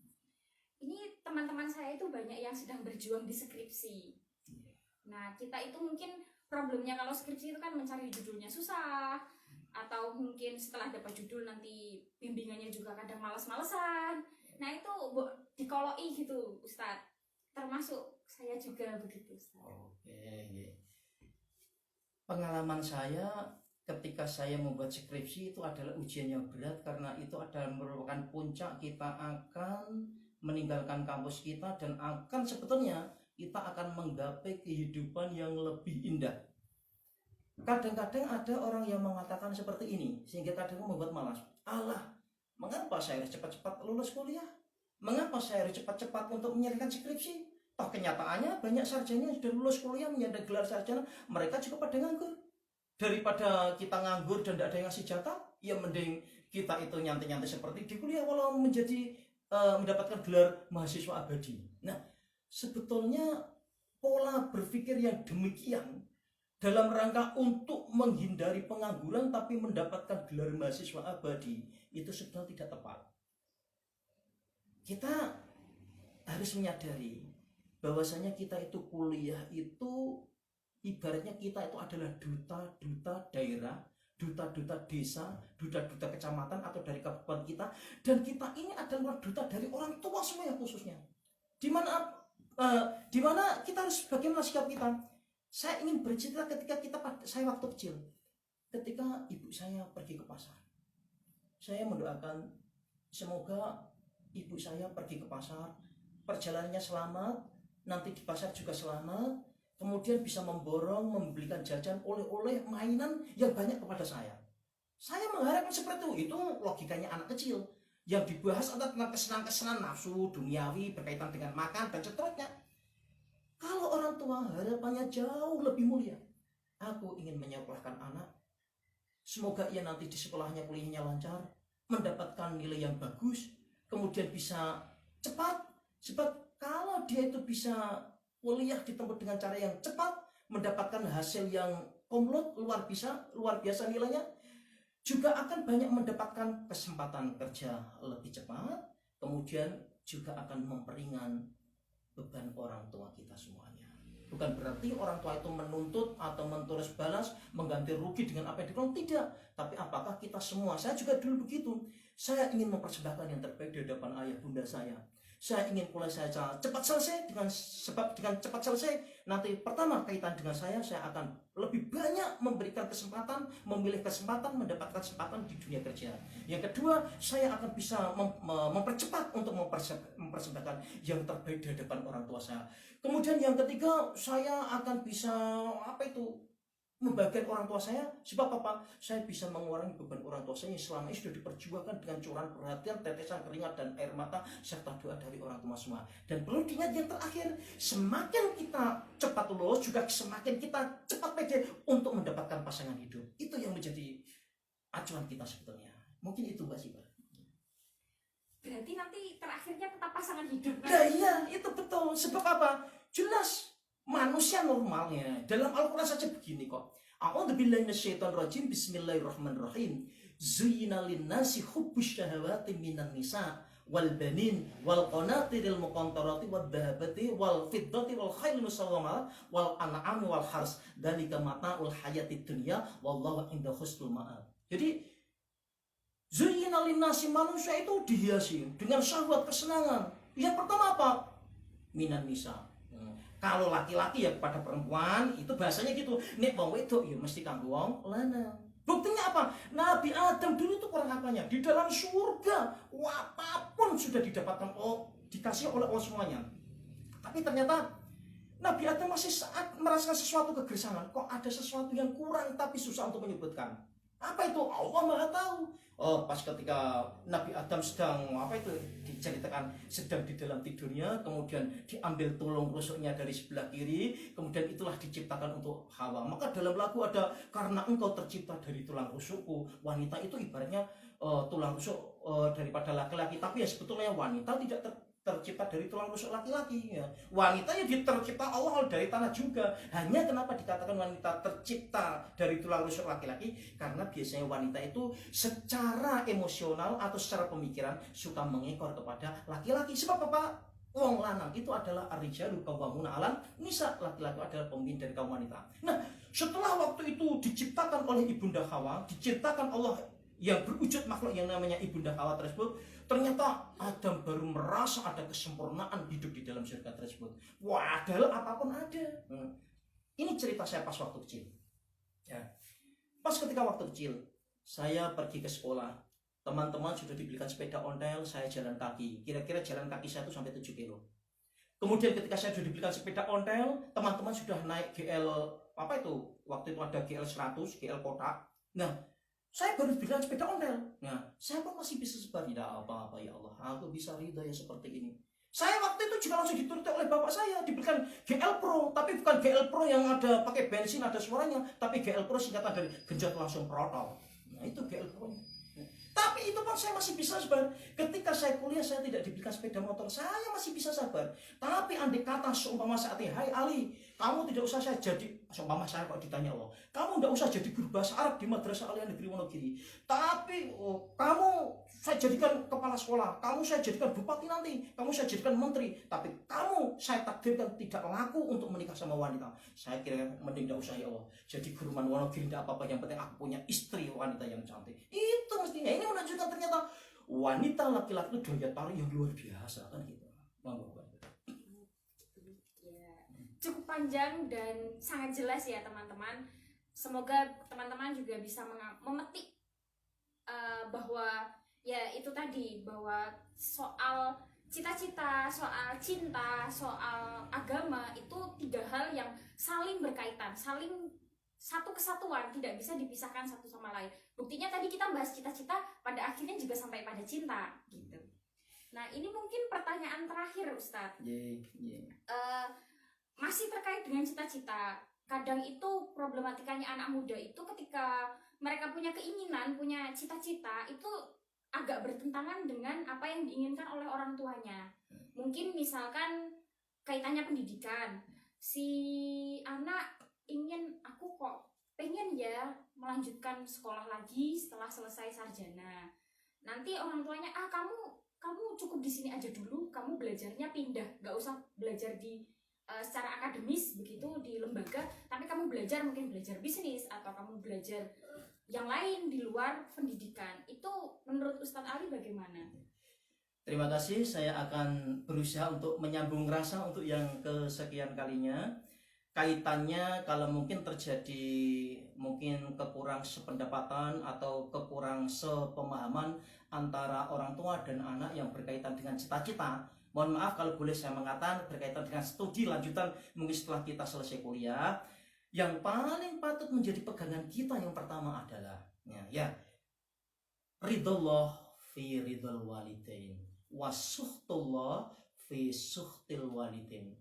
Ini teman-teman saya itu banyak yang sedang berjuang di skripsi. Nah, kita itu mungkin problemnya kalau skripsi itu kan mencari judulnya susah, atau mungkin setelah dapat judul nanti bimbingannya juga kadang males-malesan. Nah itu dikoloi gitu Ustadz, termasuk saya juga begitu Ustadz. Oke. Pengalaman saya ketika saya membuat skripsi itu adalah ujian yang berat, karena itu adalah merupakan puncak kita akan meninggalkan kampus kita dan akan sebetulnya kita akan menggapai kehidupan yang lebih indah. Kadang-kadang ada orang yang mengatakan seperti ini, sehingga kadang membuat malas. Allah, mengapa saya harus cepat-cepat lulus kuliah? Mengapa saya harus cepat-cepat untuk menyelesaikan skripsi? Toh kenyataannya banyak sarjana yang sudah lulus kuliah, menyandang gelar sarjana, mereka juga pada nganggur. Daripada kita nganggur dan tidak ada yang ngasih jatah, ya mending kita itu nyantai-nyantai seperti di kuliah, walau menjadi mendapatkan gelar mahasiswa abadi. Nah, sebetulnya pola berpikir yang demikian dalam rangka untuk menghindari pengangguran tapi mendapatkan gelar mahasiswa abadi itu sebetulnya tidak tepat. Kita harus menyadari bahwasanya kita itu kuliah itu ibaratnya kita itu adalah duta-duta daerah, duta-duta desa, duta-duta kecamatan atau dari kabupaten kita, dan kita ini adalah duta dari orang tua semua khususnya. Di mana kita harus bagaimana sikap kita. Saya ingin bercerita ketika saya waktu kecil, ketika ibu saya pergi ke pasar. Saya mendoakan semoga ibu saya pergi ke pasar, perjalanannya selamat, nanti di pasar juga selamat, kemudian bisa memborong, membelikan jajan, oleh-oleh, mainan yang banyak kepada saya. Saya mengharapkan seperti itu logikanya anak kecil. Yang dibahas adalah tentang kesenangan-kesenangan nafsu, duniawi, berkaitan dengan makan, dan seterusnya. Kalau orang tua harapannya jauh lebih mulia. Aku ingin menyekolahkan anak. Semoga ia nanti di sekolahnya kuliahnya lancar, mendapatkan nilai yang bagus, kemudian bisa cepat. Sebab kalau dia itu bisa kuliah di tempat dengan cara yang cepat, mendapatkan hasil yang komplot luar biasa nilainya, juga akan banyak mendapatkan kesempatan kerja lebih cepat, kemudian juga akan memperingan beban orang tua kita semuanya. Bukan berarti orang tua itu menuntut atau mentulis balas, mengganti rugi dengan apa yang dilakukan, tidak. Tapi apakah kita semua, saya juga dulu begitu. Saya ingin mempersembahkan yang terbaik di hadapan ayah bunda saya. Saya ingin kuliah saya cepat selesai, dengan cepat selesai nanti pertama kaitan dengan saya akan lebih banyak memberikan kesempatan, memilih kesempatan, mendapatkan kesempatan di dunia kerja. Yang kedua, saya akan bisa mempercepat untuk mempersembahkan yang terbaik di hadapan orang tua saya. Kemudian yang ketiga, saya akan bisa membagikan orang tua saya. Sebab apa? Saya bisa mengurangi beban orang tua saya yang selama ini sudah diperjuangkan dengan curahan perhatian, tetesan keringat dan air mata serta doa dari orang tua semua. Dan perlu diingat yang terakhir, semakin kita cepat lulus juga semakin kita cepat pede untuk mendapatkan pasangan hidup. Itu yang menjadi acuan kita sebetulnya. Mungkin itu Mbak Siba. Berarti nanti terakhirnya tetap pasangan hidup. Nah iya, itu betul. Sebab apa? Jelas manusia normalnya dalam Al-Quran saja begini kok. A'udzubillahi minasyaitonirrajim. Bismillahirrahmanirrahim. Zuyyina linnasi hubbus syahawati minan nisa wal banin wal qanatiril muqantarati wad dhahabati wal fiddati wal khailil musawwamah wal an'ami wal hars. Dzalika mata'ul hayatid dunya wallahu inda husnul ma'ab. Jadi zuyyina linnasi, manusia itu dihiasi dengan syahwat kesenangan. Yang pertama apa? Minan nisa. Kalau laki-laki ya kepada perempuan, itu bahasanya gitu. Nek wong wedok ya mesti kanggo wong lanang. Buktinya apa? Nabi Adam dulu itu kurang apanya? Di dalam surga, apapun sudah didapatkan, dikasih oleh Allah semuanya. Tapi ternyata Nabi Adam masih saat merasakan sesuatu kegelisahan. Kok ada sesuatu yang kurang tapi susah untuk menyebutkan. Apa itu? Allah Maha tahu. Pas ketika Nabi Adam sedang diceritakan sedang di dalam tidurnya, kemudian diambil tulang rusuknya dari sebelah kiri, kemudian itulah diciptakan untuk Hawa. Maka dalam lagu ada, karena engkau tercipta dari tulang rusukku. Wanita itu ibaratnya tulang rusuk daripada laki-laki, tapi ya sebetulnya wanita tidak tercipta dari tulang rusuk laki-laki ya. Wanita ya tercipta Allah dari tanah juga. Hanya kenapa dikatakan wanita tercipta dari tulang rusuk laki-laki? Karena biasanya wanita itu secara emosional atau secara pemikiran suka mengekor kepada laki-laki. Sebab apa? Wong lanang itu adalah ar-rijalu qawwamuna 'alan nisa, laki-laki adalah pemimpin dari kaum wanita. Nah, setelah waktu itu diciptakan oleh Ibunda Hawa, diciptakan Allah yang berwujud makhluk yang namanya Ibunda Hawa tersebut, ternyata Adam baru merasa ada kesempurnaan hidup di dalam surga tersebut. Wah, dalam apapun ada. Ini cerita saya pas waktu kecil. Ya. Pas ketika waktu kecil, saya pergi ke sekolah. Teman-teman sudah dibelikan sepeda ontel, saya jalan kaki. Kira-kira jalan kaki saya itu sampai 7 kilo. Kemudian ketika saya sudah dibelikan sepeda ontel, teman-teman sudah naik GL, waktu itu ada GL 100, GL kotak. Nah, saya baru diberikan sepeda ontel. Nah, saya pun masih bisa sebar. Tidak apa-apa ya Allah, aku bisa ridha ya seperti ini. Saya waktu itu juga langsung dituruti oleh bapak saya, diberikan GL Pro, tapi bukan GL Pro yang ada pakai bensin, ada suaranya, tapi GL Pro singkatan dari genjot langsung protol. Nah, itu GL Pro. Tapi itu pun saya masih bisa sabar. Ketika saya kuliah saya tidak diberikan sepeda motor, saya masih bisa sabar. Tapi andai kata seumpama saat ini, hai Ali, kamu tidak usah saya jadi, seumpama saya kok ditanya Allah, kamu tidak usah jadi guru bahasa Arab di Madrasah Aliyah Negeri Wonogiri, tapi kamu saya jadikan kepala sekolah, kamu saya jadikan bupati nanti, kamu saya jadikan menteri, tapi kamu saya takdirkan tidak laku untuk menikah sama wanita. Saya kira mending tidak usah ya Allah. Jadi guru Wonogiri tidak apa-apa, yang penting aku punya istri wanita yang cantik. Itu mestinya. Ini menunjukkan ternyata wanita laki-laki itu daya tarik yang luar biasa kan gitu. Ya, cukup panjang dan sangat jelas ya teman-teman. Semoga teman-teman juga bisa memetik bahwa ya itu tadi, bahwa soal cita-cita, soal cinta, soal agama itu tiga hal yang saling berkaitan, saling satu kesatuan, tidak bisa dipisahkan satu sama lain. Buktinya tadi kita bahas cita-cita, pada akhirnya juga sampai pada cinta gitu. Nah ini mungkin pertanyaan terakhir Ustadz. Masih terkait dengan cita-cita. Kadang itu problematikanya anak muda itu ketika mereka punya keinginan, punya cita-cita, itu agak bertentangan dengan apa yang diinginkan oleh orang tuanya. Mungkin misalkan kaitannya pendidikan, si anak ingin, aku kok pengen ya melanjutkan sekolah lagi setelah selesai sarjana. Nanti orang tuanya, kamu cukup di sini aja dulu, kamu belajarnya pindah, nggak usah belajar di secara akademis begitu di lembaga, tapi kamu mungkin belajar bisnis atau kamu belajar yang lain di luar pendidikan. Itu menurut Ustadz Ali bagaimana? Terima kasih, saya akan berusaha untuk menyambung rasa untuk yang kesekian kalinya. Kaitannya kalau mungkin terjadi mungkin kekurang sependapatan atau kekurang sepemahaman antara orang tua dan anak yang berkaitan dengan cita-cita. Mohon maaf kalau boleh saya mengatakan berkaitan dengan studi lanjutan mungkin setelah kita selesai kuliah. Yang paling patut menjadi pegangan kita yang pertama adalah ridullah fi ridul walidain wasuhtullah fi suhtil walidain.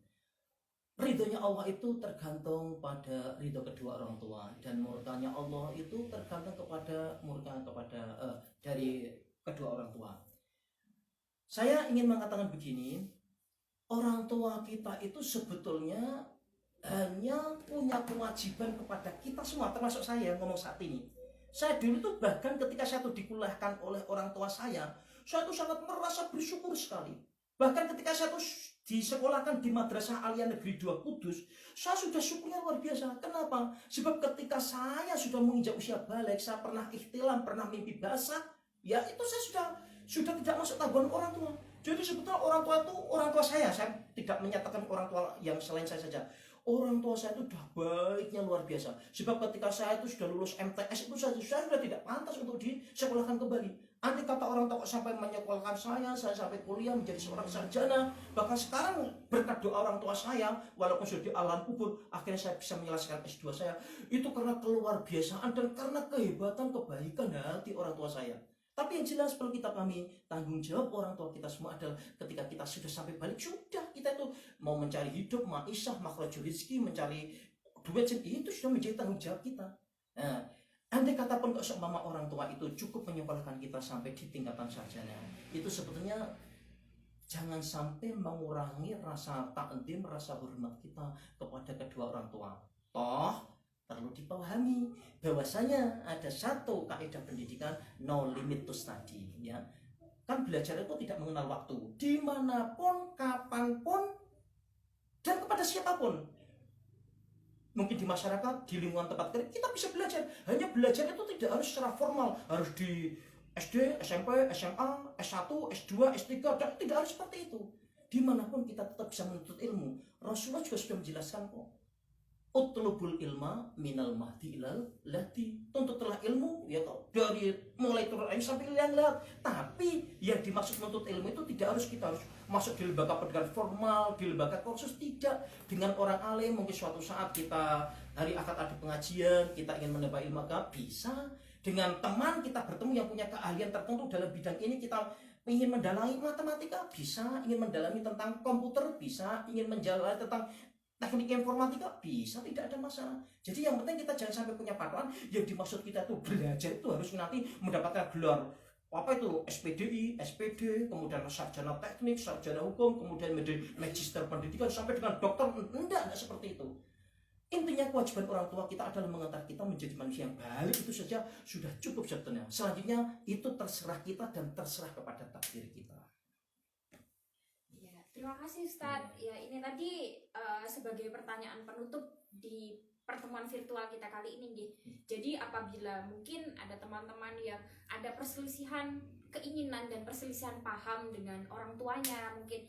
Ridhonya Allah itu tergantung pada ridho kedua orang tua, dan murkanya Allah itu tergantung kepada dari kedua orang tua. Saya ingin mengatakan begini, orang tua kita itu sebetulnya hanya punya kewajiban kepada kita semua, termasuk saya yang ngomong saat ini. Saya dulu tuh bahkan ketika saya tuh dikuliahkan oleh orang tua saya tuh sangat merasa bersyukur sekali. Bahkan ketika saya tuh disekolahkan di Madrasah Aliyah Negeri 2 Kudus, saya sudah syukurnya luar biasa. Kenapa? Sebab ketika saya sudah menginjak usia balik, saya pernah ihtilam, pernah mimpi basah, ya itu saya sudah tidak masuk tabungan orang tua. Jadi sebetulnya orang tua itu orang tua saya tidak menyatakan orang tua yang selain saya saja. Orang tua saya itu sudah baiknya luar biasa. Sebab ketika saya itu sudah lulus MTS itu saya sudah tidak pantas untuk disekolahkan kembali. Andai kata orang tua sampai menyekolahkan saya sampai kuliah menjadi seorang sarjana, bahkan sekarang berkat doa orang tua saya, walaupun sudah di alam kubur, akhirnya saya bisa menyelesaikan S2 saya. Itu karena keluar biasaan dan karena kehebatan kebaikan hati orang tua saya. Tapi yang jelas perlu kita pahami, tanggung jawab orang tua kita semua adalah ketika kita sudah sampai balik, sudah kita itu mau mencari hidup, ma'isyah, makhrajul rizki, mencari duit, itu sudah menjadi tanggung jawab kita. Nah, andai kata pun seumpama orang tua itu cukup menyekolahkan kita sampai di tingkatan sarjana, itu sebetulnya jangan sampai mengurangi rasa ta'zim, rasa hormat kita kepada kedua orang tua. Toh perlu dipahami bahwasanya ada satu kaidah pendidikan, no limit to study, ya. Kan belajar itu tidak mengenal waktu, dimanapun, kapanpun, dan kepada siapapun. Mungkin di masyarakat, di lingkungan tempat kerja, kita bisa belajar. Hanya belajar itu tidak harus secara formal, harus di SD, SMP, SMA, S1, S2, S3, dan tidak harus seperti itu. Dimanapun kita tetap bisa menuntut ilmu. Rasulullah juga sudah menjelaskan kok. Utlubul ilma minal mahdi ilal lahdi. Tuntutlah ilmu ya dari mulai turun air sampai yang lihat. Tapi yang dimaksud menuntut ilmu itu tidak harus kita harus masuk di lembaga pendidikan formal, di lembaga kursus, tidak. Dengan orang alim mungkin suatu saat kita hari akad ada pengajian, kita ingin menambah ilmu agama, bisa. Dengan teman kita bertemu yang punya keahlian tertentu dalam bidang ini, kita ingin mendalami matematika, bisa. Ingin mendalami tentang komputer, bisa. Ingin menjalani tentang teknik informatika, bisa, tidak ada masalah. Jadi yang penting kita jangan sampai punya patokan yang dimaksud kita itu belajar itu harus nanti mendapatkan gelar apa itu SPDI, SPD, kemudian sarjana teknik, sarjana hukum, kemudian magister pendidikan sampai dengan dokter. Enggak seperti itu. Intinya kewajiban orang tua kita adalah mengantar kita menjadi manusia yang baik, itu saja sudah cukup sebetulnya. Selanjutnya itu terserah kita dan terserah kepada takdir kita. Ya, terima kasih Ustadz. Ya, ini tadi sebagai pertanyaan penutup di pertemuan virtual kita kali ini nih. Jadi apabila mungkin ada teman-teman yang ada perselisihan keinginan dan perselisihan paham dengan orang tuanya, mungkin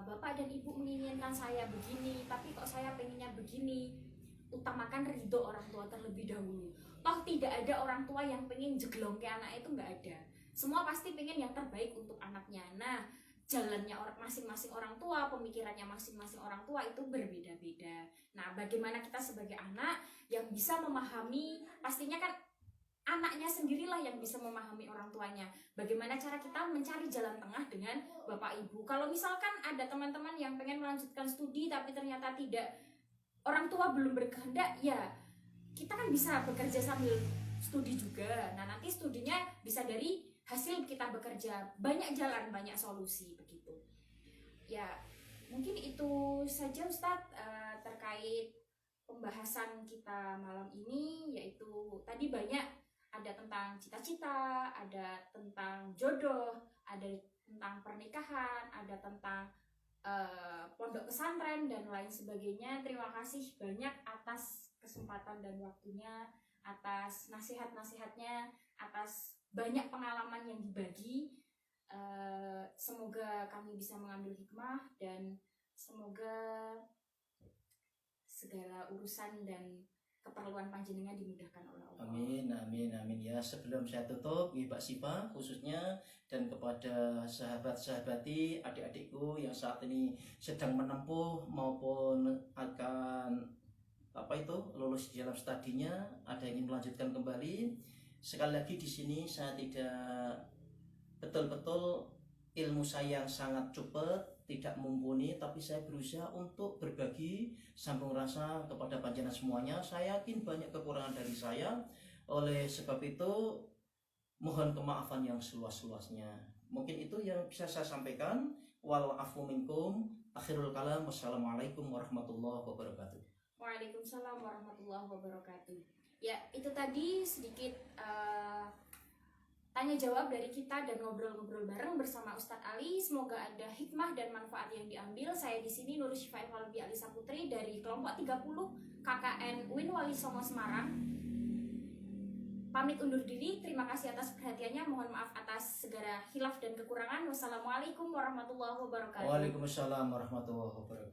bapak dan ibu menginginkan saya begini, tapi kok saya pengennya begini. Utamakan ridho orang tua terlebih dahulu. Toh tidak ada orang tua yang pengen jeglong ke anak, itu nggak ada. Semua pasti pengen yang terbaik untuk anaknya. Nah, jalannya masing-masing orang tua, pemikirannya masing-masing orang tua itu berbeda-beda. Nah, bagaimana kita sebagai anak yang bisa memahami, pastinya kan anaknya sendirilah yang bisa memahami orang tuanya. Bagaimana cara kita mencari jalan tengah dengan bapak ibu. Kalau misalkan ada teman-teman yang pengen melanjutkan studi tapi ternyata tidak, orang tua belum berkehendak, ya kita kan bisa bekerja sambil studi juga. Nah, nanti studinya bisa dari hasil kita bekerja. Banyak jalan, banyak solusi begitu. Ya, mungkin itu saja Ustadz terkait pembahasan kita malam ini, yaitu tadi banyak, ada tentang cita-cita, ada tentang jodoh, ada tentang pernikahan, ada tentang pondok pesantren dan lain sebagainya. Terima kasih banyak atas kesempatan dan waktunya, atas nasihat-nasihatnya, atas banyak pengalaman yang dibagi. Semoga kami bisa mengambil hikmah dan semoga segala urusan dan keperluan panjenengan dimudahkan oleh Allah. Amin, amin, amin. Ya, sebelum saya tutup, Mbak Sipa khususnya dan kepada sahabat-sahabati, adik-adikku yang saat ini sedang menempuh maupun akan lulus di dalam studinya, ada yang ingin melanjutkan kembali. Sekali lagi di sini saya tidak betul-betul ilmu saya yang sangat cepat, tidak mumpuni, tapi saya berusaha untuk berbagi sambung rasa kepada panjenengan semuanya. Saya yakin banyak kekurangan dari saya, oleh sebab itu mohon kemaafan yang seluas-luasnya. Mungkin itu yang bisa saya sampaikan. Wal afu minkum. Akhirul kalam. Wassalamualaikum warahmatullahi wabarakatuh. Waalaikumsalam warahmatullahi wabarakatuh. Ya, itu tadi sedikit tanya jawab dari kita dan ngobrol-ngobrol bareng bersama Ustadz Ali. Semoga ada hikmah dan manfaat yang diambil. Saya di sini Nur Syifa Alfi Alisa Putri dari kelompok 30 KKN UIN Wali Songo Semarang. Pamit undur diri. Terima kasih atas perhatiannya. Mohon maaf atas segala khilaf dan kekurangan. Wassalamualaikum warahmatullahi wabarakatuh. Waalaikumsalam warahmatullahi wabarakatuh.